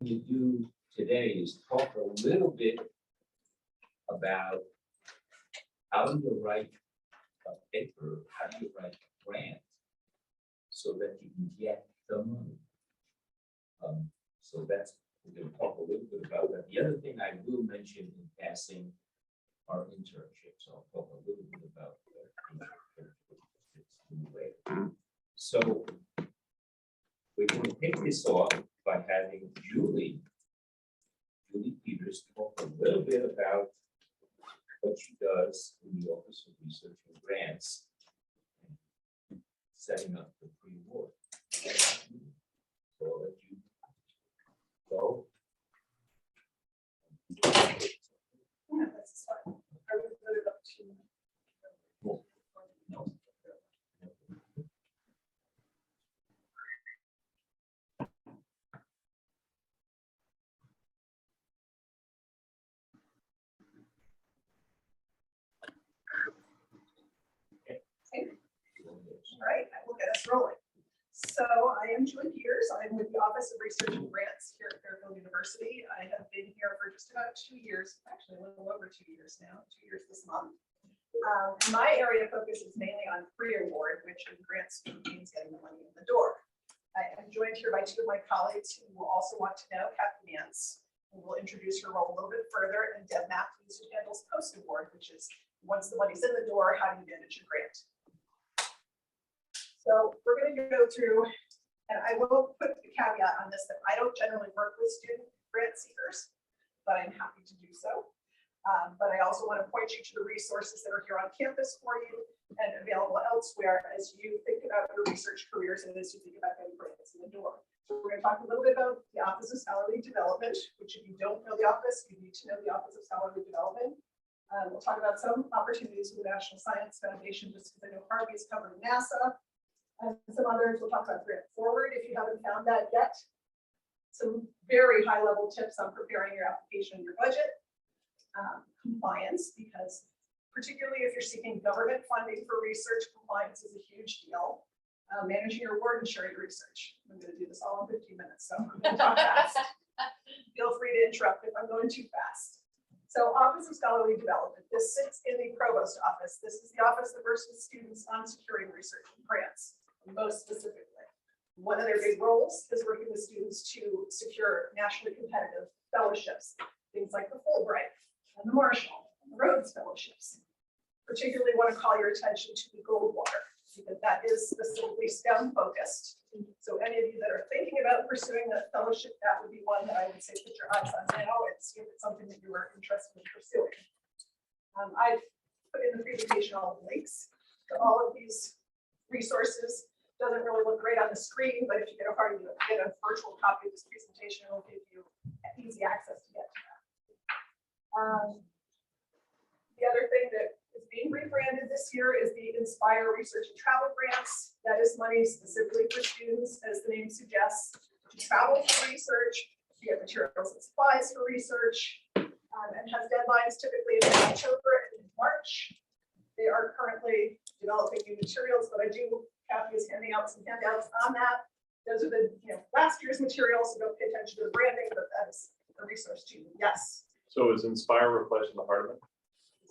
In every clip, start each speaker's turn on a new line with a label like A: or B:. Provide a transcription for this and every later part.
A: you do today is talk a little bit about how you write a paper, how you write a grant, so that you can get the money. So that's, we're going to talk a little bit about that. The other thing I will mention in passing are internships. I'll talk a little bit about that. So we're going to take this off by having Julie Peters talk a little bit about what she does in the Office of Research and Grants, setting up the pre-award. So I'll let you go.
B: Yeah, that's fine. I would put it up to.
A: No.
B: All right, I will get us rolling. So I am Julie Peters. I'm with the Office of Research and Grants here at Fairfield University. I have been here for just about 2 years, actually a little over 2 years now, 2 years this month. My area of focus is mainly on pre-award, which in grants means getting the money in the door. I am joined here by 2 of my colleagues who will also want to know, Kathy Nance, who will introduce her role a little bit further, and Deb Matthews, who handles post-award, which is once the money's in the door, how do you manage your grant? So we're going to go through, and I will put the caveat on this that I don't generally work with student grant seekers, but I'm happy to do so. But I also want to point you to the resources that are here on campus for you and available elsewhere as you think about your research careers and as you think about getting grants in the door. So we're going to talk a little bit about the Office of Scholarly Development, which if you don't know the office, you need to know the Office of Scholarly Development. We'll talk about some opportunities with the National Science Foundation, just because I know Harvey is covering NASA. And some others, we'll talk about Grant Forward if you haven't found that yet. Some very high level tips on preparing your application and your budget. Compliance, because particularly if you're seeking government funding for research, compliance is a huge deal. Managing your award and sharing research. I'm going to do this all in 15 minutes, so I'm going to talk fast. Feel free to interrupt if I'm going too fast. So Office of Scholarly Development, this sits in the Provost office. This is the office that works with students on securing research and grants. Most specifically, one of their big roles is working with students to secure nationally competitive fellowships, things like the Fulbright and the Marshall and the Rhodes Fellowships. Particularly want to call your attention to the Goldwater, because that is specifically STEM focused. So any of you that are thinking about pursuing a fellowship, that would be one that I would say put your eyes on now and see if it's something that you are interested in pursuing. I've put in the presentation all the links to all of these resources. Doesn't really look great on the screen, but if you get a virtual copy of this presentation, it will give you easy access to get to that. The other thing that is being rebranded this year is the INSPIRE Research and Travel Grants. That is money specifically for students, as the name suggests, to travel for research, to get materials and supplies for research, and has deadlines typically in October and March. They are currently developing new materials, but Kathy is handing out some handouts on that. Those are the last year's materials, so don't pay attention to the branding, but that is a resource to you. Yes.
C: So is INSPIRE replacing the Hardeman?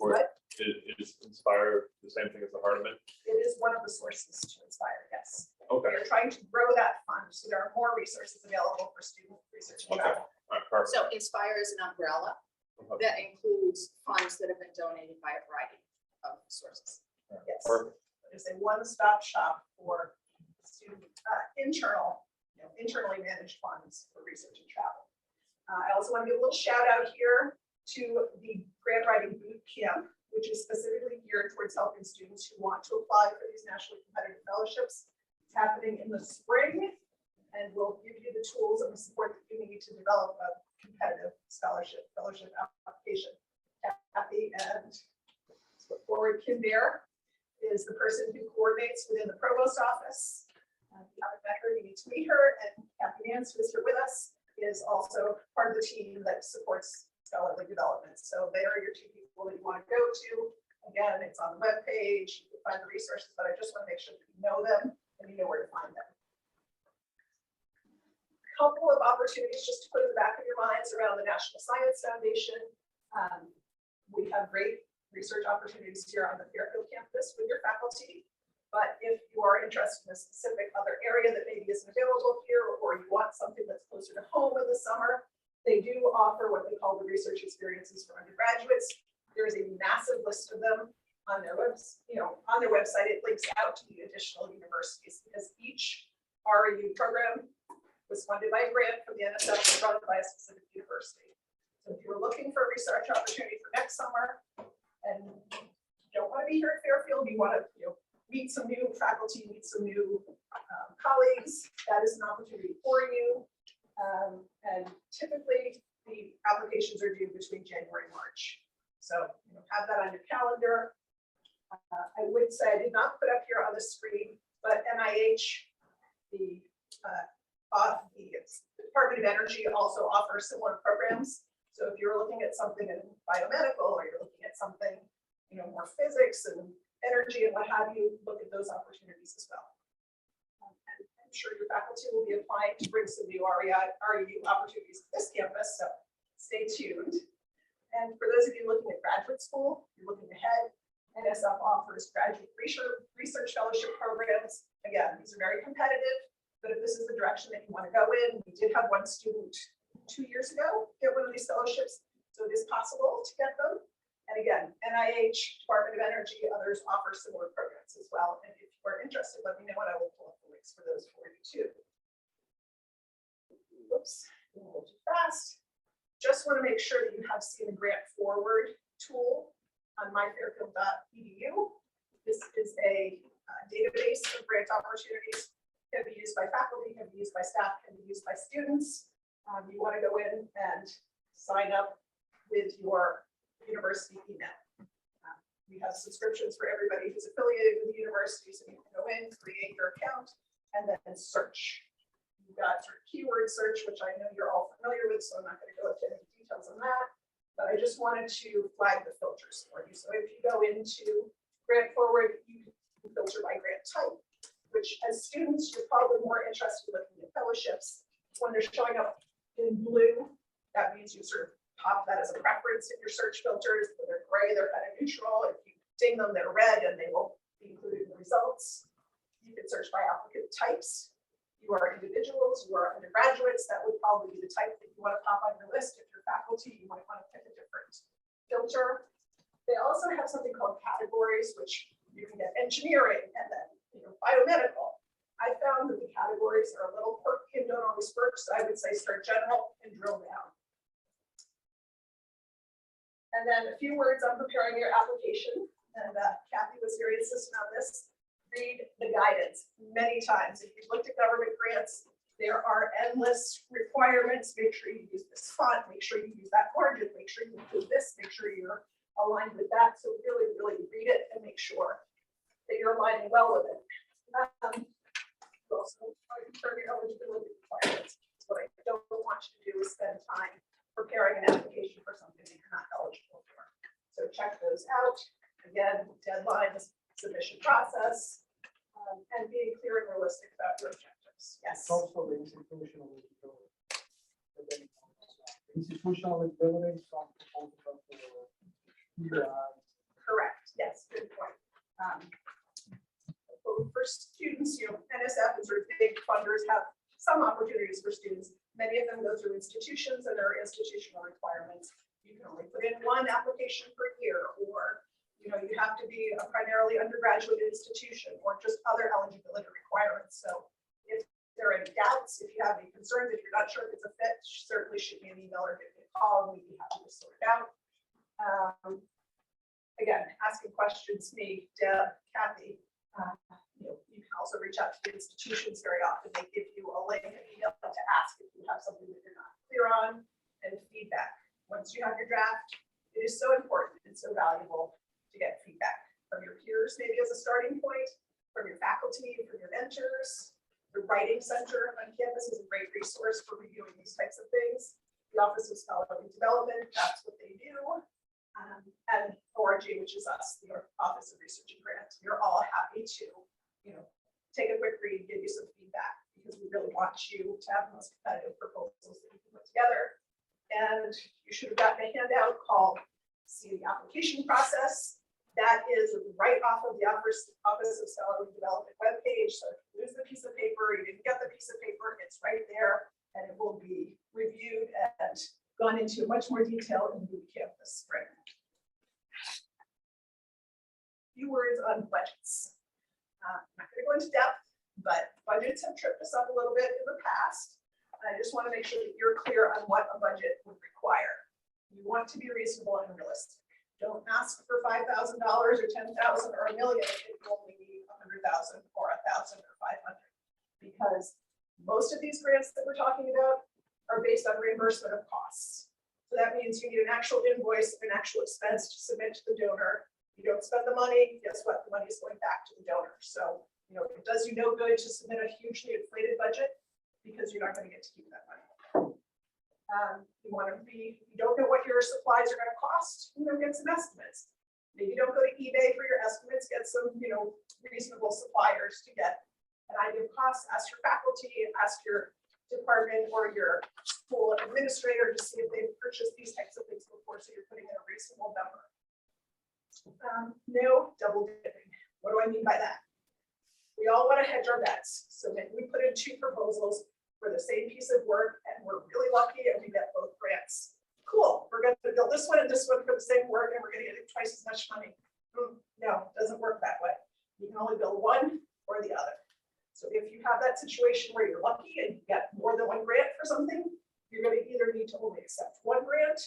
C: Or
B: What?
C: is INSPIRE the same thing as the Hardeman?
B: It is one of the sources to INSPIRE, yes.
C: Okay.
B: We are trying to grow that fund, so there are more resources available for student research and
C: Okay.
B: travel.
C: All right, perfect.
D: So INSPIRE is an umbrella
C: Okay.
D: that includes funds that have been donated by a variety of sources.
B: Yes.
C: Perfect.
B: It's a one-stop shop for student internally managed funds for research and travel. I also want to give a little shout out here to the grant writing boot camp, which is specifically geared towards helping students who want to apply for these nationally competitive fellowships. It's happening in the spring, and we'll give you the tools and the support that you need to develop a competitive fellowship application. Kathy and look forward, Kim Bear is the person who coordinates within the provost office. If you haven't met her, you need to meet her. And Kathy Nance, who is here with us, is also part of the team that supports scholarly development. So they are your 2 people that you want to go to. Again, it's on the webpage. You can find the resources, but I just want to make sure that you know them and you know where to find them. couple of opportunities just to put in the back of your minds around the National Science Foundation. We have great research opportunities here on the Fairfield campus with your faculty. But if you are interested in a specific other area that maybe isn't available here, or you want something that's closer to home in the summer, they do offer what they call the research experiences for undergraduates. There is a massive list of them on their on their website. It links out to the additional universities because each REU program was funded by a grant from the NSF and run by a specific university. So if you're looking for a research opportunity for next summer and you don't want to be here at Fairfield, you want to meet some new faculty, meet some new colleagues, that is an opportunity for you. And typically the applications are due between January and March. So have that on your calendar. I would say I did not put up here on the screen, but NIH, the Department of Energy also offers similar programs. So if you're looking at something in biomedical, or you're looking at something, more physics and energy and what have you, look at those opportunities as well. And I'm sure your faculty will be applying to bring some new REU opportunities to this campus, so stay tuned. And for those of you looking at graduate school, you're looking ahead, NSF offers graduate research fellowship programs. Again, these are very competitive, but if this is the direction that you want to go in, we did have one student 2 years ago get one of these fellowships, so it is possible to get them. And again, NIH, Department of Energy, others offer similar programs as well. And if you are interested, let me know and I will pull up the links for those for you too. Whoops, a little too fast. Just want to make sure that you have seen the Grant Forward tool on myfairfield.edu. This is a database of grant opportunities. Can be used by faculty, can be used by staff, can be used by students. You want to go in and sign up with your university email. We have subscriptions for everybody who's affiliated with the university, so you can go in, create your account, and then search. You've got sort of keyword search, which I know you're all familiar with, so I'm not going to go into any details on that. But I just wanted to flag the filters for you. So if you go into Grant Forward, you can filter by grant type, which as students, you're probably more interested in looking at fellowships. When they're showing up in blue, that means you sort of pop that as a preference in your search filters. When they're gray, they're kind of neutral. If you ding them, they're red and they will be included in the results. You can search by applicant types. You are individuals, you are undergraduates, that would probably be the type that you want to pop on your list. If you're faculty, you might want to pick a different filter. They also have something called categories, which you can get engineering and then biomedical. I found that the categories are a little quirky and don't always work, so I would say start general and drill down. And then a few words on preparing your application. And Kathy was very insistent on this. Read the guidance many times. If you've looked at government grants, there are endless requirements. Make sure you use this font, make sure you use that margin, make sure you do this, make sure you're aligned with that. So really, really read it and make sure that you're aligning well with it. Also, confirm your eligibility requirements. What I don't want you to do is spend time preparing an application for something that you're not eligible for. So check those out. Again, deadlines, submission process, and being clear and realistic about your objectives. Yes.
E: Also the institutional eligibility. Institutional eligibility from
B: Correct. Yes, good point. For students, NSF and sort of big funders have some opportunities for students. Many of them go through institutions and there are institutional requirements. You can only put in one application per year, or you have to be a primarily undergraduate institution, or just other eligibility requirements. So if there are any doubts, if you have any concerns, if you're not sure if it's a fit, certainly shoot me an email or give me a call and we'd be happy to sort it out. Again, asking questions, me, Deb, Kathy, you can also reach out to the institutions very often. They give you a link and email to ask if you have something that you're not clear on, and feedback. Once you have your draft, it is so important and so valuable to get feedback from your peers, maybe as a starting point, from your faculty, from your mentors. The Writing Center on campus is a great resource for reviewing these types of things. The Office of Scholarly Development, that's what they do. And ORG, which is us, the Office of Research and Grants. We're all happy to, take a quick read, give you some feedback. You because we really want you to have the most competitive proposals that you can put together. And you should have gotten a handout called See the Application Process. That is right off of the Office of Salary Development webpage. So if you lose the piece of paper, you didn't get the piece of paper, it's right there, and it will be reviewed and gone into much more detail in boot camp this spring. Few words on budgets. I'm not going to go into depth, but budgets have tripped us up a little bit in the past. I just want to make sure that you're clear on what a budget would require. You want to be reasonable and realistic. Don't ask for $5,000 or $10,000 or $1 million if you only need 100,000 or 1,000 or 500, because most of these grants that we're talking about are based on reimbursement of costs. So that means you need an actual invoice, an actual expense to submit to the donor. You don't spend the money, guess what? The money is going back to the donor. So, it does you no good to submit a hugely inflated budget because you're not going to get to keep that money. You don't know what your supplies are going to cost, get some estimates. Maybe don't go to eBay for your estimates, get some, reasonable suppliers to get an idea of cost. Ask your faculty, ask your department or your school administrator to see if they've purchased these types of things before, so you're putting in a reasonable number. No double dipping. What do I mean by that? We all want to hedge our bets. So maybe we put in 2 proposals for the same piece of work and we're really lucky and we get both grants. Cool, we're going to build this one and this one for the same work and we're going to get twice as much money. No, it doesn't work that way. You can only build one or the other. So if you have that situation where you're lucky and you get more than 1 grant for something, you're going to either need to only accept 1 grant,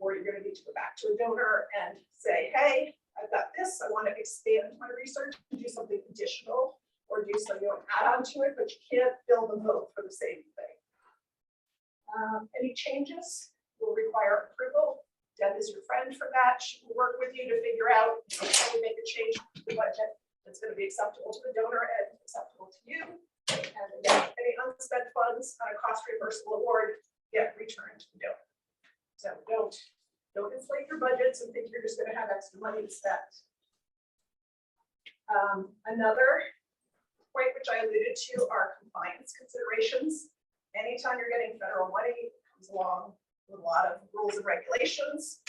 B: or you're going to need to go back to a donor and say, hey, I've got this, I want to expand my research and do something additional, or do something, add on to it, but you can't build them both for the same thing. Any changes will require approval. Deb is your friend for that. She will work with you to figure out how we make a change to the budget that's going to be acceptable to the donor and acceptable to you. And again, any unspent funds on a cost reimbursable award get returned to the donor. So don't inflate your budgets and think you're just going to have extra money to spend. Another point which I alluded to are compliance considerations. Anytime you're getting federal money, it comes along with a lot of rules and regulations.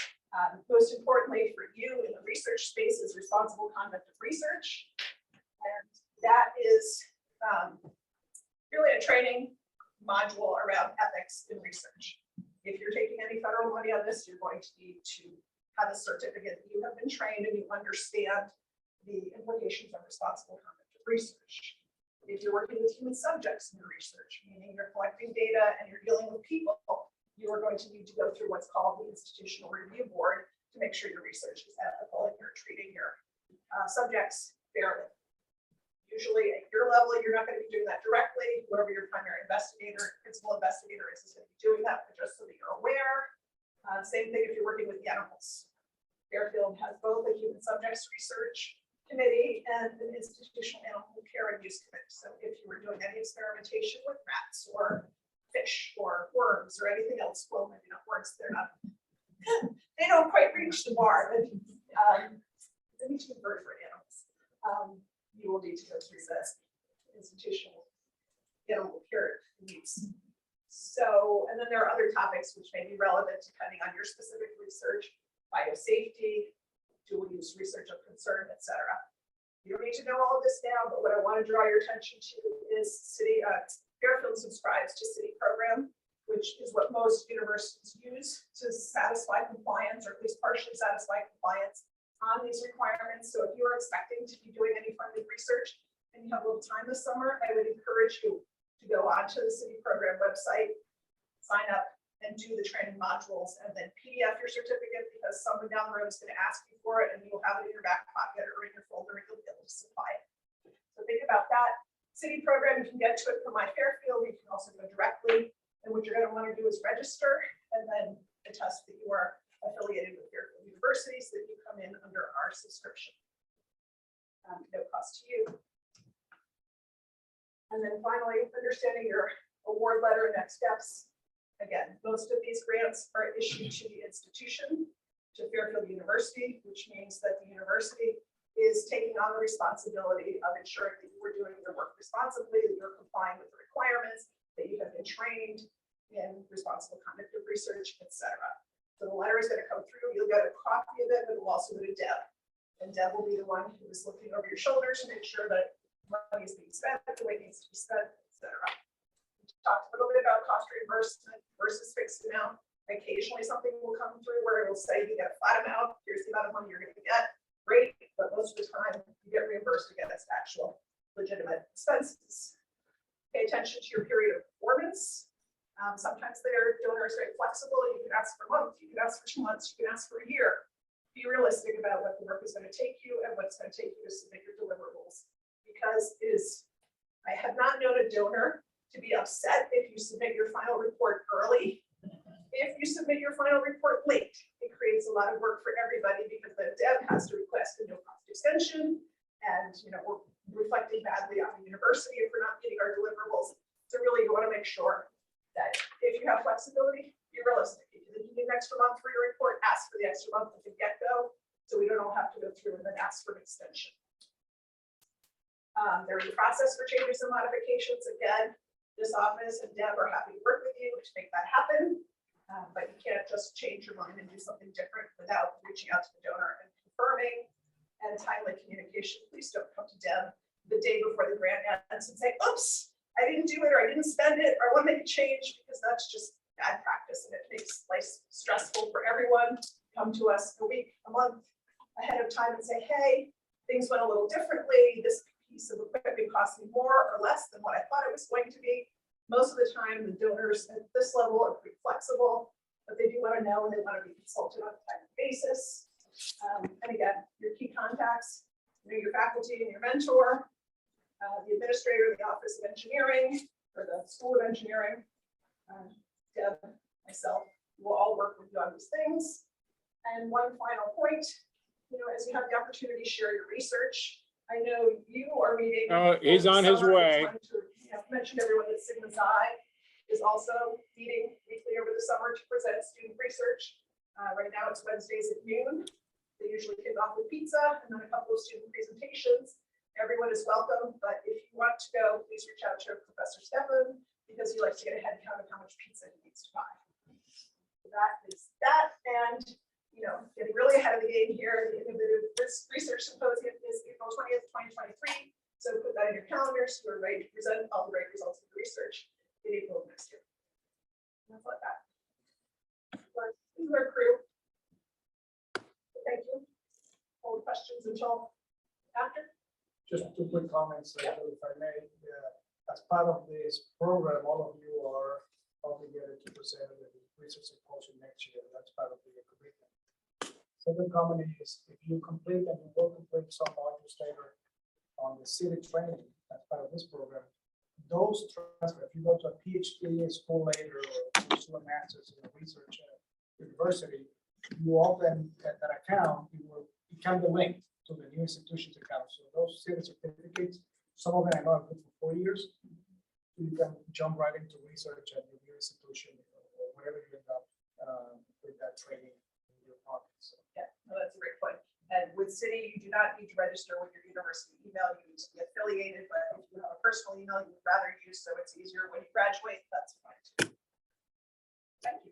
B: Most importantly for you in the research space is responsible conduct of research. And that is really a training module around ethics in research. If you're taking any federal money on this, you're going to need to have a certificate that you have been trained and you understand the implications of responsible conduct of research. If you're working with human subjects in your research, meaning you're collecting data and you're dealing with people, you are going to need to go through what's called the Institutional Review Board to make sure your research is ethical and you're treating your subjects fairly. Usually at your level, you're not going to be doing that directly. Whoever your primary investigator, principal investigator is going to be doing that, but just so that you're aware. Same thing if you're working with the animals. Fairfield has both a human subjects research committee and an institutional animal care and use committee. So if you were doing any experimentation with rats or fish or worms or anything else, well, maybe not worms, they're not, they don't quite reach the bar, but they need to be vertebrate animals. You will need to go through the institutional animal care needs. So, and then there are other topics which may be relevant depending on your specific research, biosafety, dual use research of concern, etc. You don't need to know all of this now, but what I want to draw your attention to is Fairfield subscribes to City Program, which is what most universities use to satisfy compliance, or at least partially satisfy compliance on these requirements. So if you are expecting to be doing any funded research and you have a little time this summer, I would encourage you to go onto the City Program website, sign up and do the training modules, and then PDF your certificate, because someone down the road is going to ask you for it and you will have it in your back pocket or in your folder and you'll be able to supply it. So think about that. City Program, you can get to it from My Fairfield. You can also go directly. And what you're going to want to do is register and then attest that you are affiliated with Fairfield University so that you come in under our subscription. No cost to you. And then finally, understanding your award letter and next steps. Again, most of these grants are issued to the institution, to Fairfield University, which means that the university is taking on the responsibility of ensuring that you are doing your work responsibly, that you're complying with the requirements, that you have been trained in responsible conduct of research, etc. So the letter is going to come through. You'll get a copy of it, but it will also go to Deb. And Deb will be the one who is looking over your shoulders to make sure that money is being spent the way it needs to be spent, etc. We talked a little bit about cost reimbursement versus fixed amount. Occasionally something will come through where it will say you get a flat amount, here's the amount of money you're going to get. Great, but most of the time you get reimbursed against actual legitimate expenses. Pay attention to your period of performance. Sometimes their donor is very flexible. You can ask for a month, you can ask for 2 months, you can ask for a year. Be realistic about what the work is going to take you and what it's going to take you to submit your deliverables. Because I have not known a donor to be upset if you submit your final report early. If you submit your final report late, it creates a lot of work for everybody because the Deb has to request a no cost extension. And we're reflecting badly on the university if we're not getting our deliverables. So really you want to make sure that if you have flexibility, be realistic. If you need an extra month for your report, ask for the extra month at the get-go, so we don't all have to go through and then ask for an extension. There is a process for changes and modifications. Again, this office and Deb are happy to work with you to make that happen, but you can't just change your mind and do something different without reaching out to the donor and confirming. And timely communication. Please don't come to Deb the day before the grant ends and say, oops, I didn't do it, or I didn't spend it, or I want to make a change, because that's just bad practice and it makes life stressful for everyone. Come to us a week, a month ahead of time and say, hey, things went a little differently. This piece of equipment cost me more or less than what I thought it was going to be. Most of the time, the donors at this level are pretty flexible, but they do want to know and they want to be consulted on a timely basis. And again, your key contacts, your faculty and your mentor, the administrator of the Office of Engineering or the School of Engineering, Deb, myself, will all work with you on these things. And one final point, as you have the opportunity to share your research, I know you are meeting.
F: Oh, he's on his way.
B: Mention everyone that Sigma Xi is also meeting weekly over the summer to present student research. Right now it's Wednesdays at noon. They usually kick off with pizza and then a couple of student presentations. Everyone is welcome, but if you want to go, please reach out to Professor Stefan because he likes to get a head count of how much pizza he needs to buy. So that is that, and getting really ahead of the game here. The Innovative Research Symposium is April 20th, 2023. So put that in your calendars. We're ready to present all the great results of the research in April of next year. And that's like that. But this is our crew. Thank you. All the questions until after?
E: Just 2 quick comments, if I may. As part of this program, all of you are obligated to present at the research symposium next year. That's part of the commitment. Second comment is if you complete and you will complete some modules later on the city training as part of this program, those transfer, if you go to a PhD school later or pursue a master's in a research university, you open that account, it can be linked to the new institution's account. So those city certificates, some of them I know are good for 4 years. You can jump right into research at your new institution or wherever you end up with that training in your pocket. So.
B: Yeah, no, that's a great point. And with City, you do not need to register with your university email. You need to be affiliated, but if you have a personal email you would rather use so it's easier when you graduate, that's fine too. Thank you.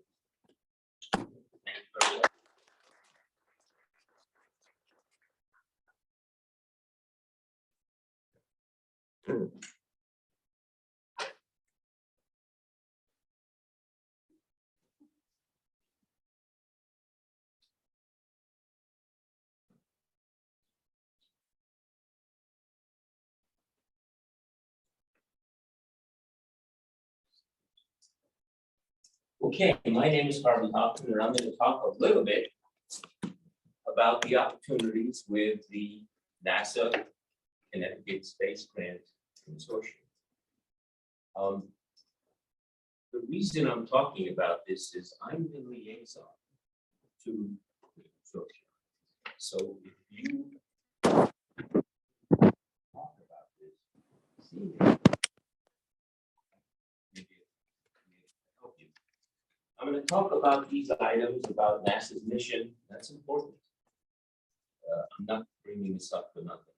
A: Okay, my name is Harvey Hoffman, and I'm going to talk a little bit about the opportunities with the NASA Connecticut Space Grant Consortium. The reason I'm talking about this is I'm the liaison to the consortium. So if you talk about this, see me. Help you. I'm going to talk about these items about NASA's mission. That's important. I'm not bringing this up for nothing.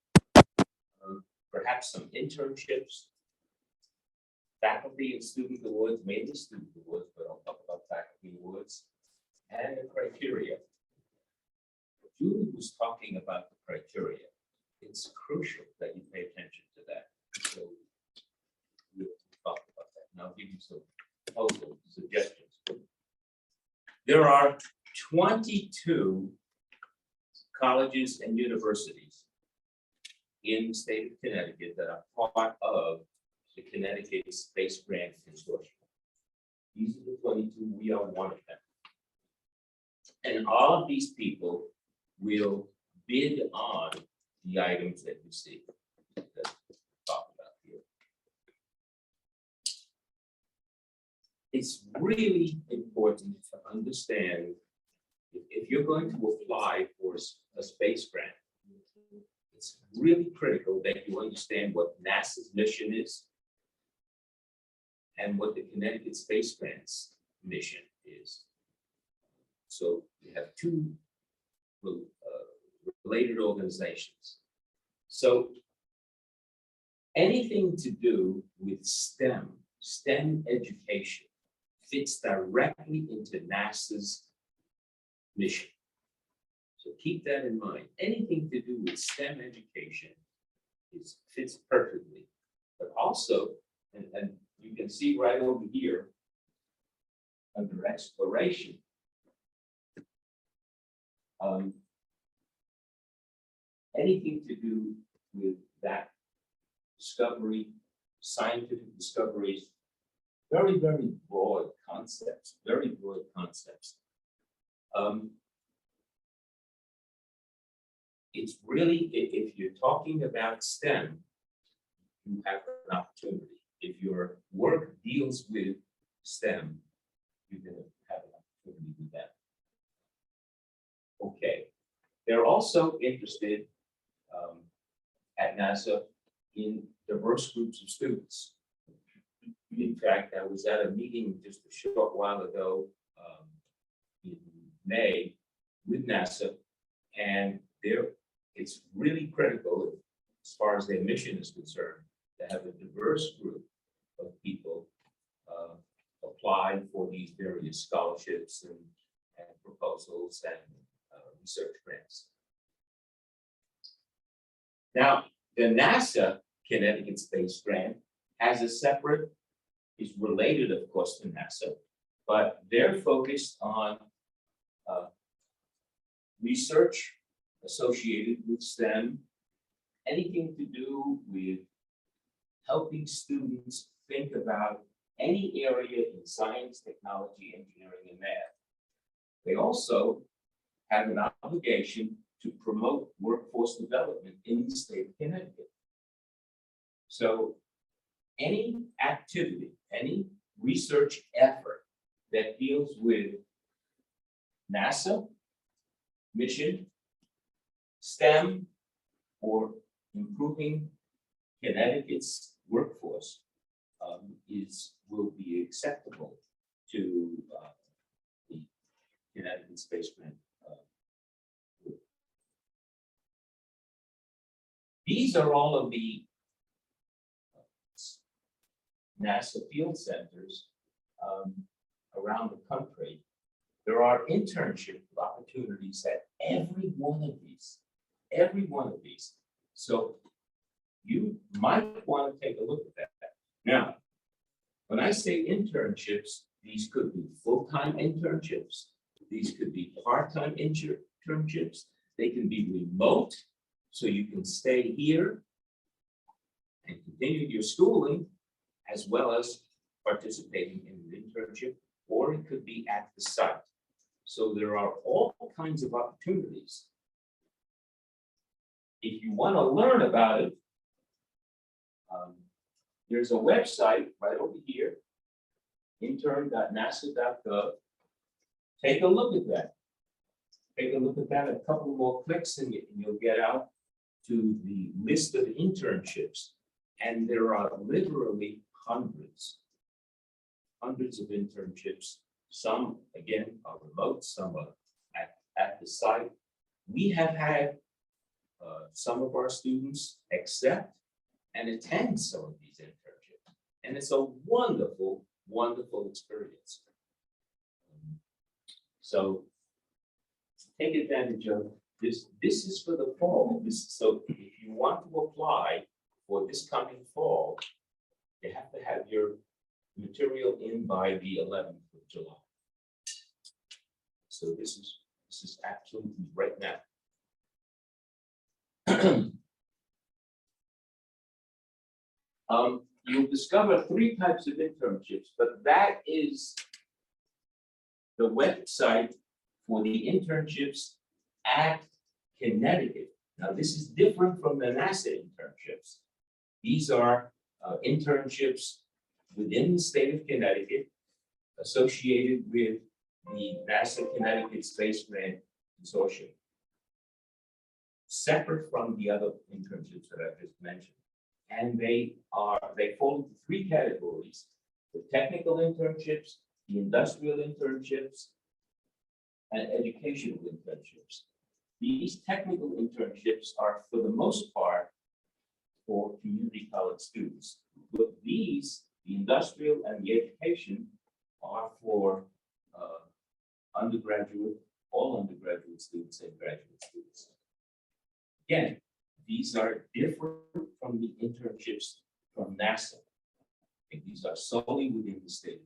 A: Perhaps some internships, faculty and student awards, maybe student awards, but I'll talk about faculty awards, and the criteria. Julie was talking about the criteria. It's crucial that you pay attention to that. So we'll talk about that. And I'll give you some proposal suggestions. There are 22 colleges and universities in the state of Connecticut that are part of the Connecticut Space Grant Consortium. These are the 22, we are one of them. And all of these people will bid on the items that you see that we talk about here. It's really important to understand if you're going to apply for a space grant, it's really critical that you understand what NASA's mission is and what the Connecticut Space Grants mission is. So you have two related organizations. So anything to do with STEM education fits directly into NASA's mission. So keep that in mind. Anything to do with STEM education fits perfectly, but also, and you can see right over here under exploration, anything to do with that discovery, scientific discoveries, very, very broad concepts, very broad concepts. It's really, if you're talking about STEM, you have an opportunity. If your work deals with STEM, you're going to have an opportunity with that. Okay. They're also interested at NASA in diverse groups of students. In fact, I was at a meeting just a short while ago in May with NASA, and it's really critical as far as their mission is concerned to have a diverse group of people apply for these various scholarships and proposals and research grants. Now, the NASA Connecticut Space Grant has a separate, is related, of course, to NASA, but they're focused on research associated with STEM, anything to do with helping students think about any area in science, technology, engineering, and math. They also have an obligation to promote workforce development in the state of Connecticut. So any activity, any research effort that deals with NASA mission, STEM, or improving Connecticut's workforce will be acceptable to the Connecticut Space Grant. These are all of the NASA field centers around the country. There are internship opportunities at every one of these. So you might want to take a look at that. Now, when I say internships, these could be full-time internships. These could be part-time internships. They can be remote, so you can stay here and continue your schooling, as well as participating in an internship, or it could be at the site. So there are all kinds of opportunities. If you want to learn about it, there's a website right over here, intern.nasa.gov. Take a look at that. Take a look at that, a couple more clicks, and you'll get out to the list of internships. And there are literally hundreds of internships. Some, again, are remote, some are at the site. We have had some of our students accept and attend some of these internships. And it's a wonderful, wonderful experience. So take advantage of this. This is for the fall. So if you want to apply for this coming fall, you have to have your material in by the 11th of July. So this is absolutely right now. You'll discover 3 types of internships, but that is the website for the internships at Connecticut. Now, this is different from the NASA internships. These are internships within the state of Connecticut associated with the NASA Connecticut Space Grant Consortium. Separate from the other internships that I just mentioned. And they fall into 3 categories: the technical internships, the industrial internships, and educational internships. These technical internships are, for the most part, for community college students. But these, the industrial and the education, are for undergraduate, all undergraduate students and graduate students. Again, these are different from the internships from NASA. And these are solely within the state.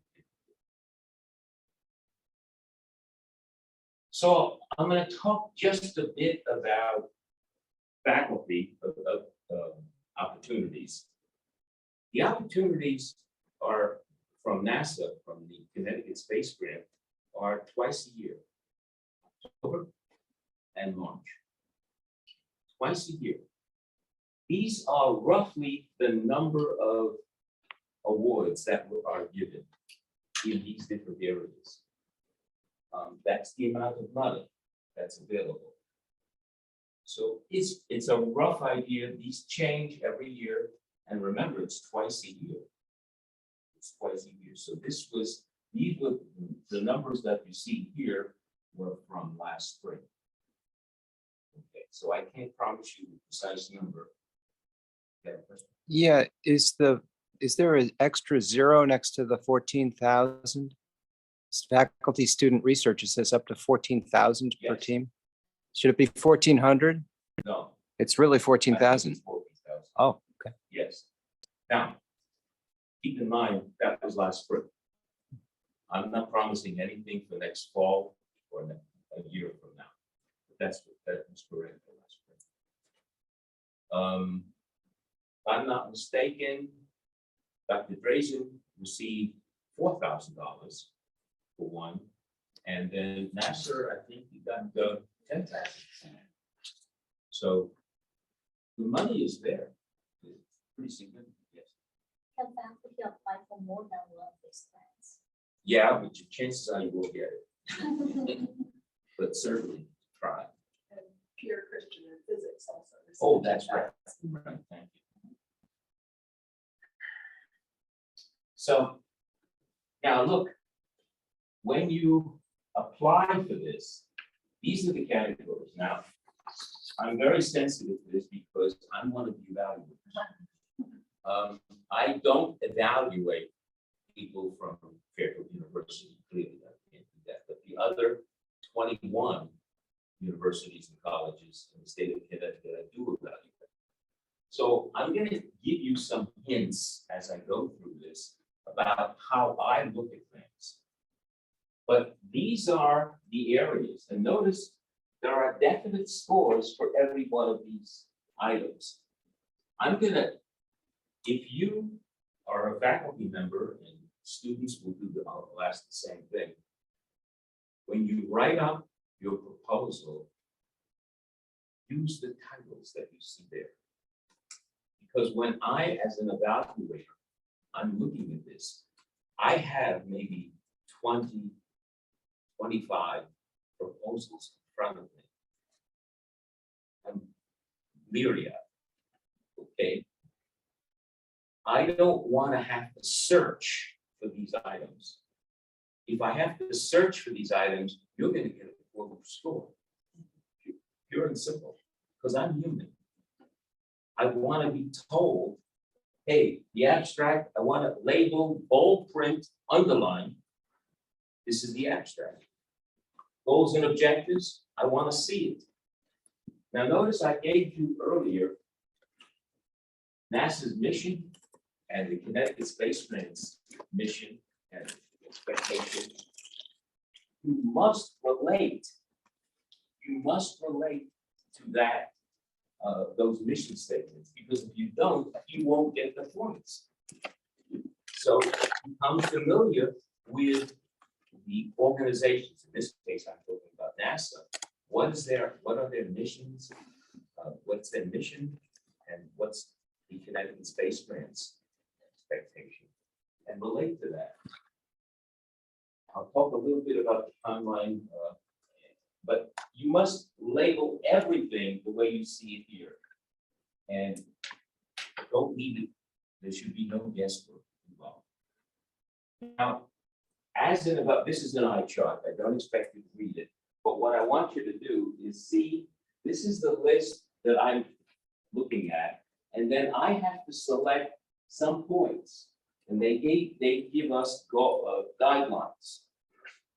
A: So I'm going to talk just a bit about faculty opportunities. The opportunities are from NASA, from the Connecticut Space Grant, are twice a year, October and March. Twice a year. These are roughly the number of awards that are given in these different areas. That's the amount of money that's available. So it's a rough idea. These change every year. And remember, it's twice a year. It's twice a year. So these were the numbers that you see here were from last spring. Okay, so I can't promise you the precise number.
G: Yeah, is there an extra 0 next to the 14,000? Faculty student research, it says up to 14,000 per
A: Yes.
G: team. Should it be 1,400?
A: No.
G: It's really
A: I think
G: 14,000.
A: it's 14,000.
G: Oh, okay.
A: Yes. Now, keep in mind, that was last spring. I'm not promising anything for next fall or a year from now. But that was correct for last spring. If I'm not mistaken, Dr. Drazen received $4,000 for one. And then Nasser, I think he got 10,000. So the money is there. It's pretty significant, yes.
H: Can faculty apply for more than one of these grants?
A: Yeah, but your chances are you will get it. But certainly try.
B: And Peter Christian in physics also.
A: Oh, that's right. Right, thank you. So now look, when you apply for this, these are the categories. Now, I'm very sensitive to this because I'm one of the evaluators. I don't evaluate people from Fairfield University, clearly I can't do that, but the other 21 universities and colleges in the state of Connecticut I do evaluate. So I'm going to give you some hints as I go through this about how I look at things. But these are the areas, and notice there are definite scores for every one of these items. I'm gonna, if you are a faculty member, and students will do I'll ask the same thing. When you write up your proposal, use the titles that you see there. Because when I, as an evaluator, I'm looking at this, I have maybe 20, 25 proposals in front of me. I'm myriad, okay? I don't want to have to search for these items. If I have to search for these items, you're going to get a poor score. Pure and simple. because I'm human. I want to be told, hey, the abstract, I want to label, bold print, underline. This is the abstract. Goals and objectives, I want to see it. Now, notice I gave you earlier NASA's mission and the Connecticut Space Plans mission and expectation. You must relate to that, those mission statements, because if you don't, you won't get the points. So become familiar with the organizations. In this case, I'm talking about NASA. What are their missions? What's their mission? And what's the Connecticut Space Plans expectation? And relate to that. I'll talk a little bit about the timeline, but you must label everything the way you see it here. And don't leave it, there should be no guesswork involved. Now, as in about, this is an eye chart, I don't expect you to read it, but what I want you to do is see, this is the list that I'm looking at, and then I have to select some points. And they give us guidelines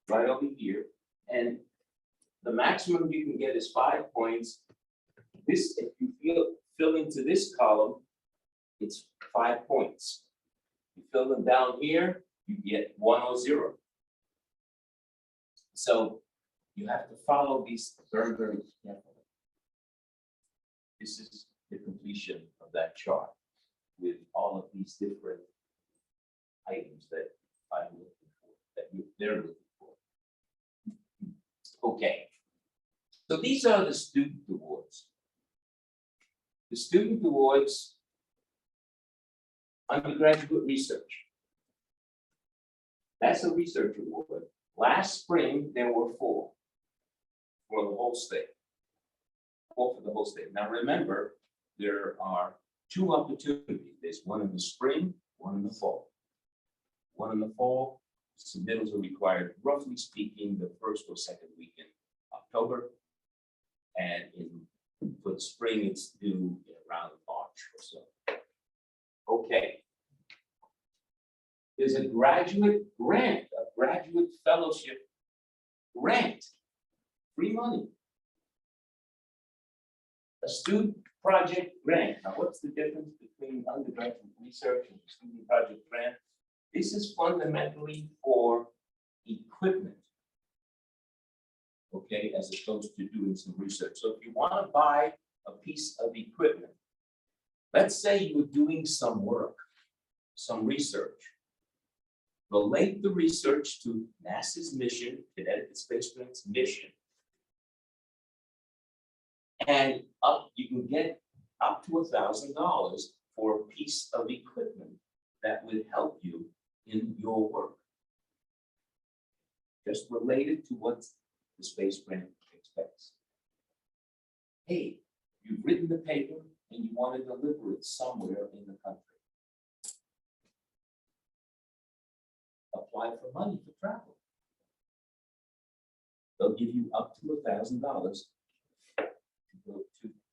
A: right over here. And the maximum you can get is 5 points. This, if you fill into this column, it's 5 points. You fill them down here, you get 1 or 0. So you have to follow these very, very carefully. This is the completion of that chart with all of these different items that I'm looking for, that they're looking for. Okay, so these are the student awards. The student awards, undergraduate research. That's a research award. Last spring, there were 4 for the whole state. 4 for the whole state. Now remember, there are 2 opportunities. There's one in the spring, one in the fall. One in the fall, submittals are required, roughly speaking, the first or second week in October. And for the spring, it's due around March or so. Okay. There's a graduate grant, a graduate fellowship grant, free money. A student project grant. Now, what's the difference between undergraduate research and student project grant? This is fundamentally for equipment, okay, as opposed to doing some research. So if you want to buy a piece of equipment, let's say you're doing some work, some research, relate the research to NASA's mission, Connecticut Space Plans mission, and you can get up to $1,000 for a piece of equipment that would help you in your work. Just related to what the space grant expects. Hey, you've written the paper and you want to deliver it somewhere in the country. Apply for money for travel. They'll give you up to $1,000 to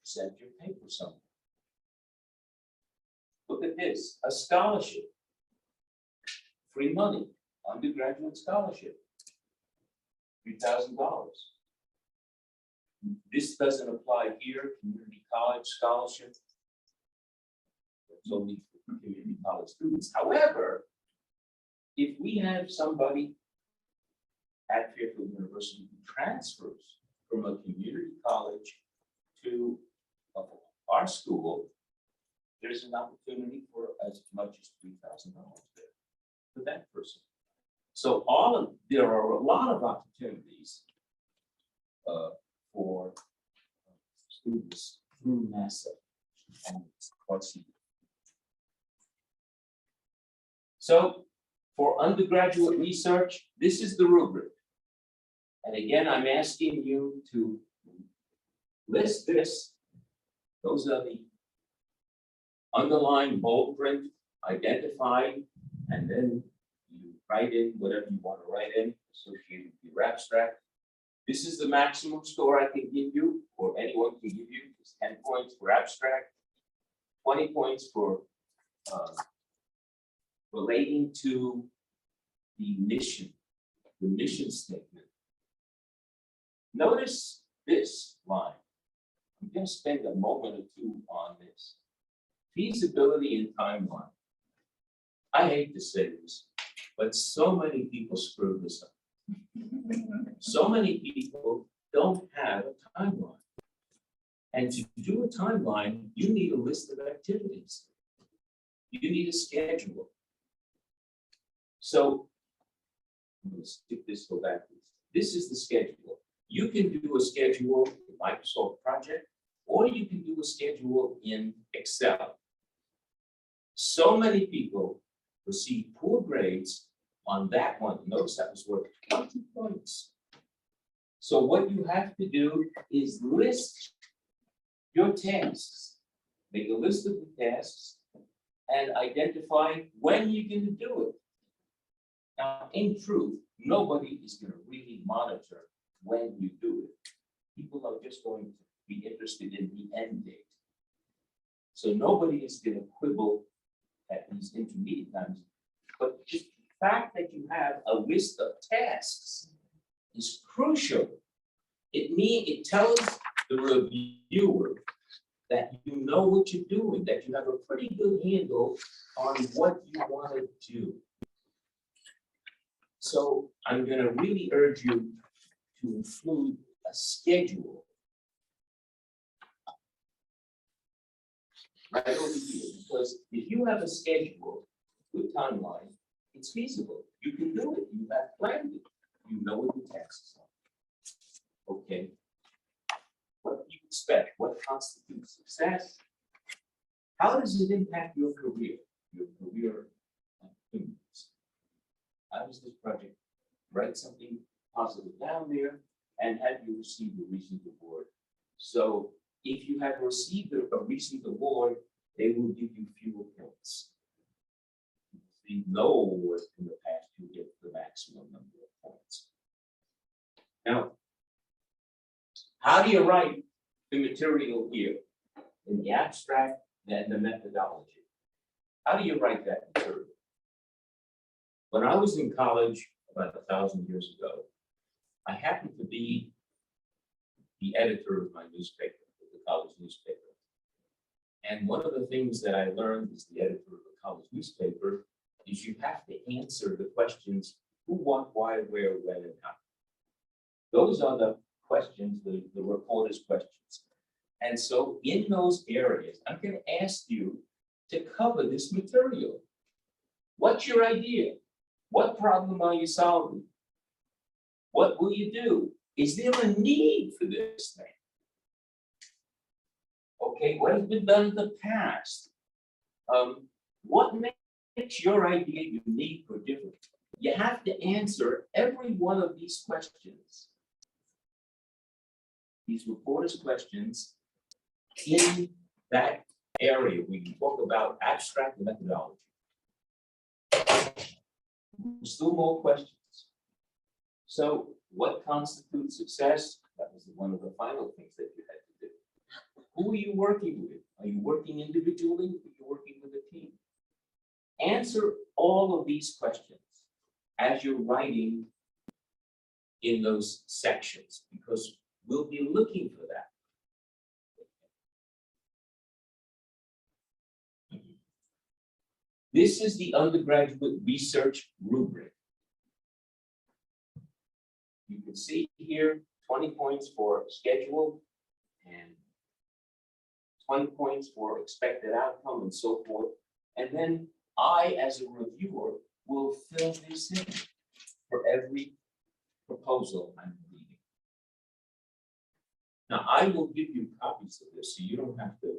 A: present your paper somewhere. Look at this, a scholarship. Free money, undergraduate scholarship, $3,000. This doesn't apply here, community college scholarship. It's only for community college students. However, if we have somebody at Fairfield University who transfers from a community college to our school, there's an opportunity for as much as $3,000 there for that person. So there are a lot of opportunities for students through NASA and CTNext. So for undergraduate research, this is the rubric. And again, I'm asking you to list this. Those are the underlined, bold print, identified, and then you write in whatever you want to write in associated with your abstract. This is the maximum score I can give you, or anyone can give you, is 10 points for abstract, 20 points for relating to the mission statement. Notice this line. I'm going to spend a moment or two on this. Feasibility and timeline. I hate to say this, but so many people screw this up. So many people don't have a timeline. And to do a timeline, you need a list of activities. You need a schedule. So, I'm going to skip this, go back. This is the schedule. You can do a schedule in Microsoft Project, or you can do a schedule in Excel. So many people receive poor grades on that one. Notice that was worth 20 points. So what you have to do is list your tasks. Make a list of the tasks and identify when you're going to do it. Now, in truth, nobody is going to really monitor when you do it. People are just going to be interested in the end date. So nobody is going to quibble at these intermediate times. But just the fact that you have a list of tasks is crucial. It tells the reviewer that you know what you're doing, that you have a pretty good handle on what you want to do. So I'm going to really urge you to include a schedule right over here, because if you have a schedule with timeline, it's feasible. You can do it. You have planned it. You know what the tasks are. Okay. What do you expect? What constitutes success? How does it impact your career? Your career opportunities? How does this project write something positive down there, and have you received a recent award? So if you have received a recent award, they will give you fewer points. If you no award in the past, you get the maximum number of points. Now, how do you write the material here in the abstract and the methodology? How do you write that material? When I was in college about 1,000 years ago, I happened to be the editor of my newspaper, the college newspaper. And one of the things that I learned as the editor of the college newspaper is you have to answer the questions who, what, why, where, when, and how. Those are the questions, the reporter's questions. And so in those areas, I'm going to ask you to cover this material. What's your idea? What problem are you solving? What will you do? Is there a need for this thing? Okay, what has been done in the past? What makes your idea unique or different? You have to answer every one of these questions. These reporters' questions in that area. We can talk about abstract methodology. Still more questions. So what constitutes success? That was one of the final things that you had to do. Who are you working with? Are you working individually? Are you working with a team? Answer all of these questions as you're writing in those sections, because we'll be looking for that. This is the undergraduate research rubric. You can see here 20 points for schedule and 20 points for expected outcome and so forth. And then I, as a reviewer, will fill this in for every proposal I'm reading. Now, I will give you copies of this, so you don't have to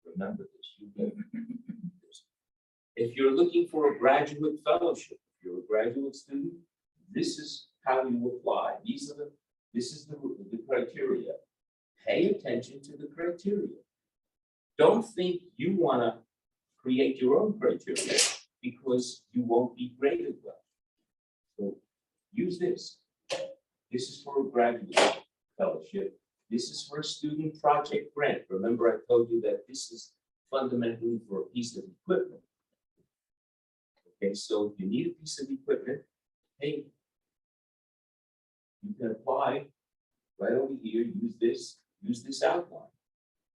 A: remember this. You get this. If you're looking for a graduate fellowship, if you're a graduate student, this is how you apply. This is the criteria. Pay attention to the criteria. Don't think you want to create your own criteria, because you won't be graded well. So use this. This is for a graduate fellowship. This is for a student project grant. Remember, I told you that this is fundamentally for a piece of equipment. Okay, so if you need a piece of equipment, hey, you can apply right over here, use this outline.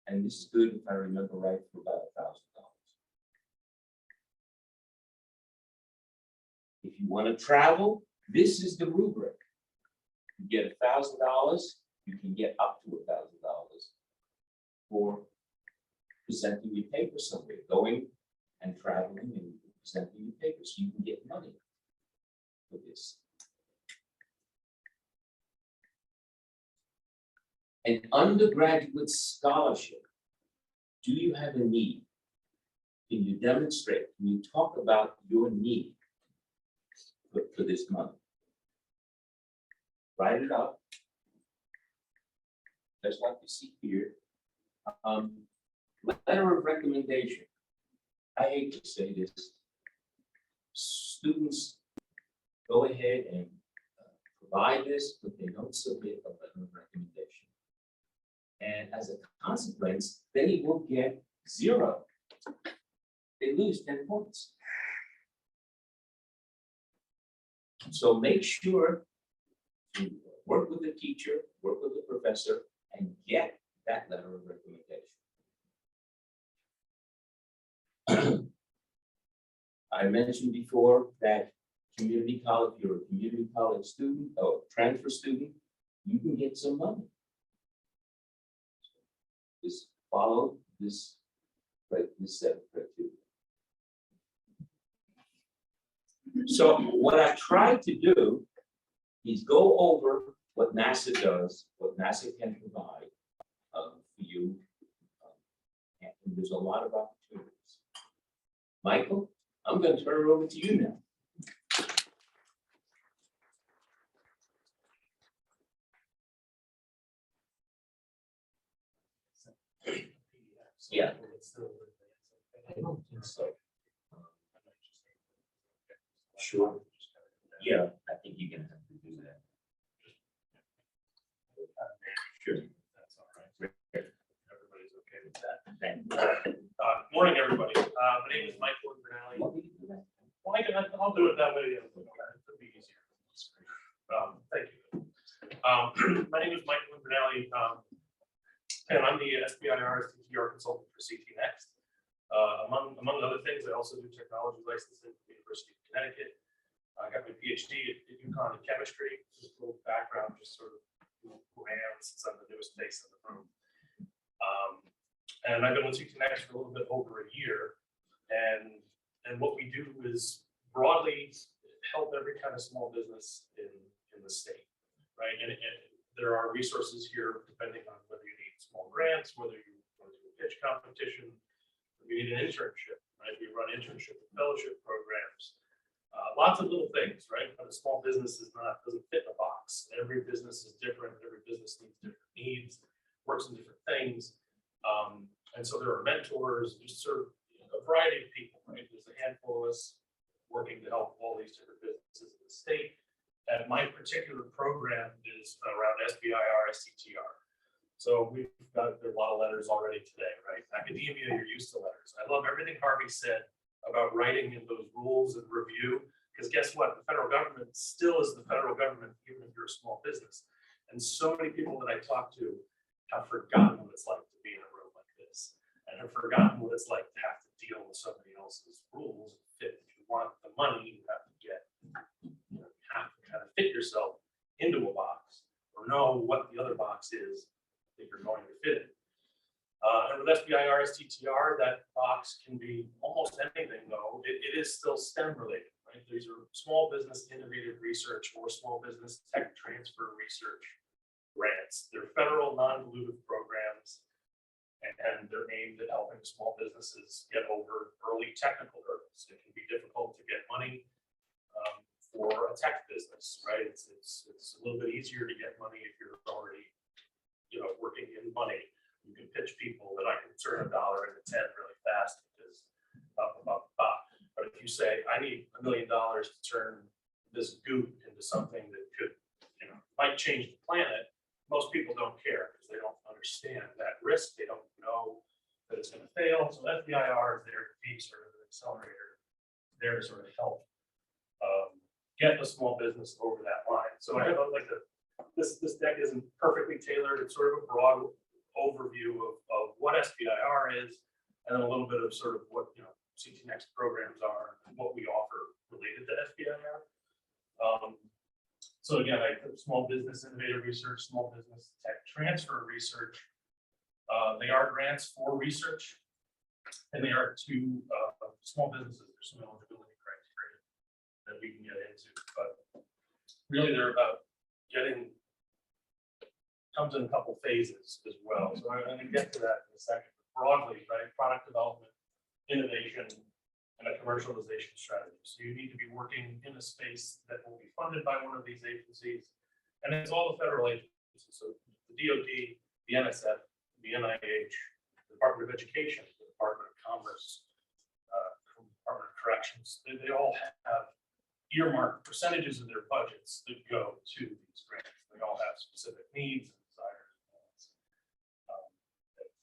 A: And this is good, if I remember right, for about $1,000. If you want to travel, this is the rubric. You get $1,000, you can get up to $1,000 for presenting your paper somewhere, going and traveling and presenting your paper, so you can get money for this. An undergraduate scholarship. Do you have a need? Can you demonstrate? Can you talk about your need for this money? Write it up. Just like you see here. Letter of recommendation. I hate to say this. Students go ahead and provide this, but they don't submit a letter of recommendation. And as a consequence, they will get 0. They lose 10 points. So make sure to work with the teacher, work with the professor, and get that letter of recommendation. I mentioned before that community college, if you're a community college student or transfer student, you can get some money. Just follow this set of criteria. So what I tried to do is go over what NASA does, what NASA can provide for you. And there's a lot of opportunities. Michael, I'm going to turn it over to you now. Yeah. I don't think so. Sure. Yeah, I think you're gonna have to do that. Sure.
I: That's all right. Everybody's okay with that.
A: Thank
I: Morning, everybody. My name is Michael Bernali.
A: you.
I: Well, I'll do it that way. It'll be easier. Thank you. My name is Michael Bernali, and I'm the SBIR CTR consultant for CTNext. Among other things, I also do technology licensing at the University of Connecticut. I got my PhD at UConn in chemistry. Just a little background, just sort of who I am, since I'm the newest face in the room. And I've been with CTNext for a little bit over a year. And what we do is broadly help every kind of small business in the state, right? And there are resources here depending on whether you need small grants, whether you want to do a pitch competition, you need an internship, right? We run internship and fellowship programs. Lots of little things, right? But a small business doesn't fit in a box. Every business is different. Every business needs different needs, works in different things. And so there are mentors, just sort of a variety of people, right? There's a handful of us working to help all these different businesses in the state. And my particular program is around SBIR, STTR. So there are a lot of letters already today, right? Academia, you're used to letters. I love everything Harvey said about writing in those rules and review, because guess what? The federal government still is the federal government, even if you're a small business. And so many people that I talk to have forgotten what it's like to be in a room like this, and have forgotten what it's like to have to deal with somebody else's rules. If you want the money, you have to you have to kind of fit yourself into a box or know what the other box is that you're going to fit in. And with SBIR, STTR, that box can be almost anything, though. It is still STEM related, right? These are small business innovative research or small business tech transfer research grants. They're federal non-dilutive programs, and they're aimed at helping small businesses get over early technical hurdles. It can be difficult to get money for a tech business, right? It's a little bit easier to get money if you're already working in money. You can pitch people that I can turn $1 into 10 really fast because But if you say, I need $1 million to turn this goop into something that could, might change the planet, most people don't care because they don't understand that risk. They don't know that it's going to fail. So SBIR is there to be sort of an accelerator, there to sort of help get the small business over that line. So I have like this deck isn't perfectly tailored. It's sort of a broad overview of what SBIR is, and then a little bit of sort of what CTNext programs are and what we offer related to SBIR. So again, small business innovative research, small business tech transfer research. They are grants for research, and they are to small businesses. There's some eligibility criteria that we can get into, but really they're about comes in a couple phases as well. So I'm going to get to that in a second. Broadly, right? Product development, innovation, and a commercialization strategy. So you need to be working in a space that will be funded by one of these agencies, and it's all the federal agencies. So the DoD, the NSF, the NIH, the Department of Education, the Department of Commerce, Department of Corrections. They all have earmarked percentages of their budgets that go to these grants. They all have specific needs and desires and wants,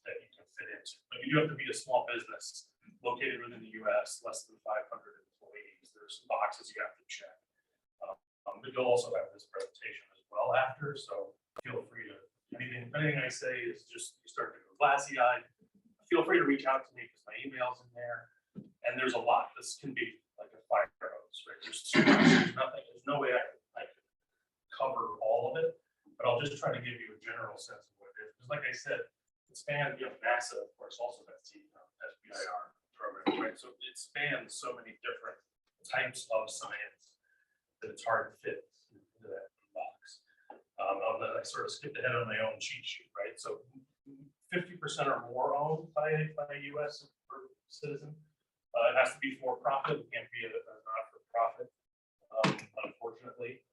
I: that you can fit into. But you do have to be a small business located within the U.S., less than 500 employees. There's some boxes you have to check. But you'll also have this presentation as well after, so feel free to, anything I say is just, you start to go glassy-eyed, feel free to reach out to me because my email's in there. And there's a lot. This can be like a fire hose, right? There's too much, there's no way I can cover all of it, but I'll just try to give you a general sense of what it is. Because like I said, it spans, NASA, of course, also has SBIR program, right? So it spans so many different types of science that it's hard to fit into that box. I sort of skipped ahead on my own cheat sheet, right? So 50% or more owned by a U.S. citizen. It has to be for profit. It can't be a not-for-profit, unfortunately.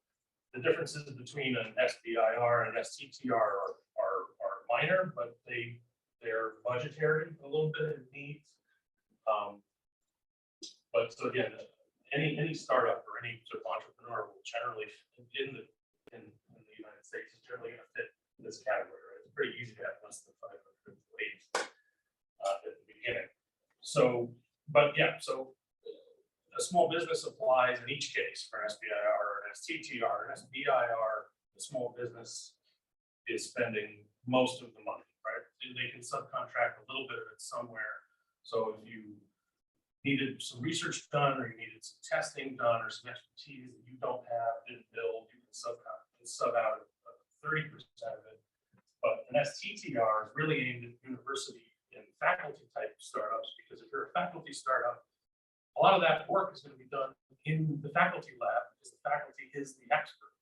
I: The differences between an SBIR and an STTR are minor, but they're budgetary a little bit in needs. But so again, any startup or any sort of entrepreneur will generally in the United States is generally going to fit this category. Right? It's pretty easy to have less than 500 employees at the beginning. So, but yeah, so a small business applies in each case for SBIR or an STTR. An SBIR, the small business is spending most of the money, right? They can subcontract a little bit of it somewhere. So if you needed some research done, or you needed some testing done, or some expertise that you don't have, didn't build, you can sub out 30% of it. But an STTR is really aimed at university and faculty type startups, because if you're a faculty startup, a lot of that work is going to be done in the faculty lab, because the faculty is the expert,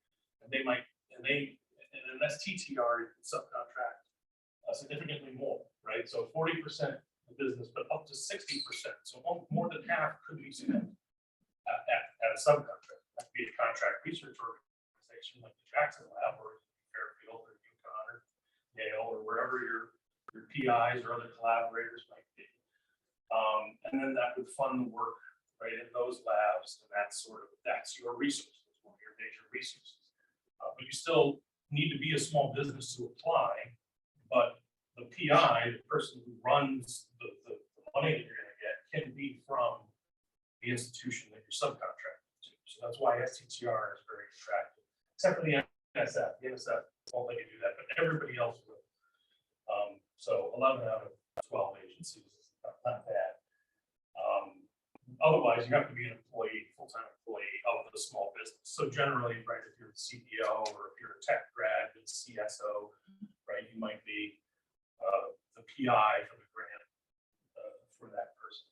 I: and an STTR you can subcontract significantly more, right? So 40% of the business, but up to 60%. So more than half could be spent at a subcontract. That could be a contract research organization like the Jackson Lab, or Fairfield, or UConn, or Yale, or wherever your PIs or other collaborators might be. And then that would fund the work right in those labs, and that's your resource. That's one of your major resources. But you still need to be a small business to apply. But the PI, the person who runs the money that you're going to get, can be from the institution that you're subcontracting to. So that's why STTR is very attractive, except for the NSF. The NSF won't let you do that, but everybody else will. So 11 out of 12 agencies is not bad. Otherwise, you have to be an employee, full-time employee of the small business. So generally, right, if you're the CEO or if you're a tech grad, the CSO, right, you might be the PI for the grant for that person.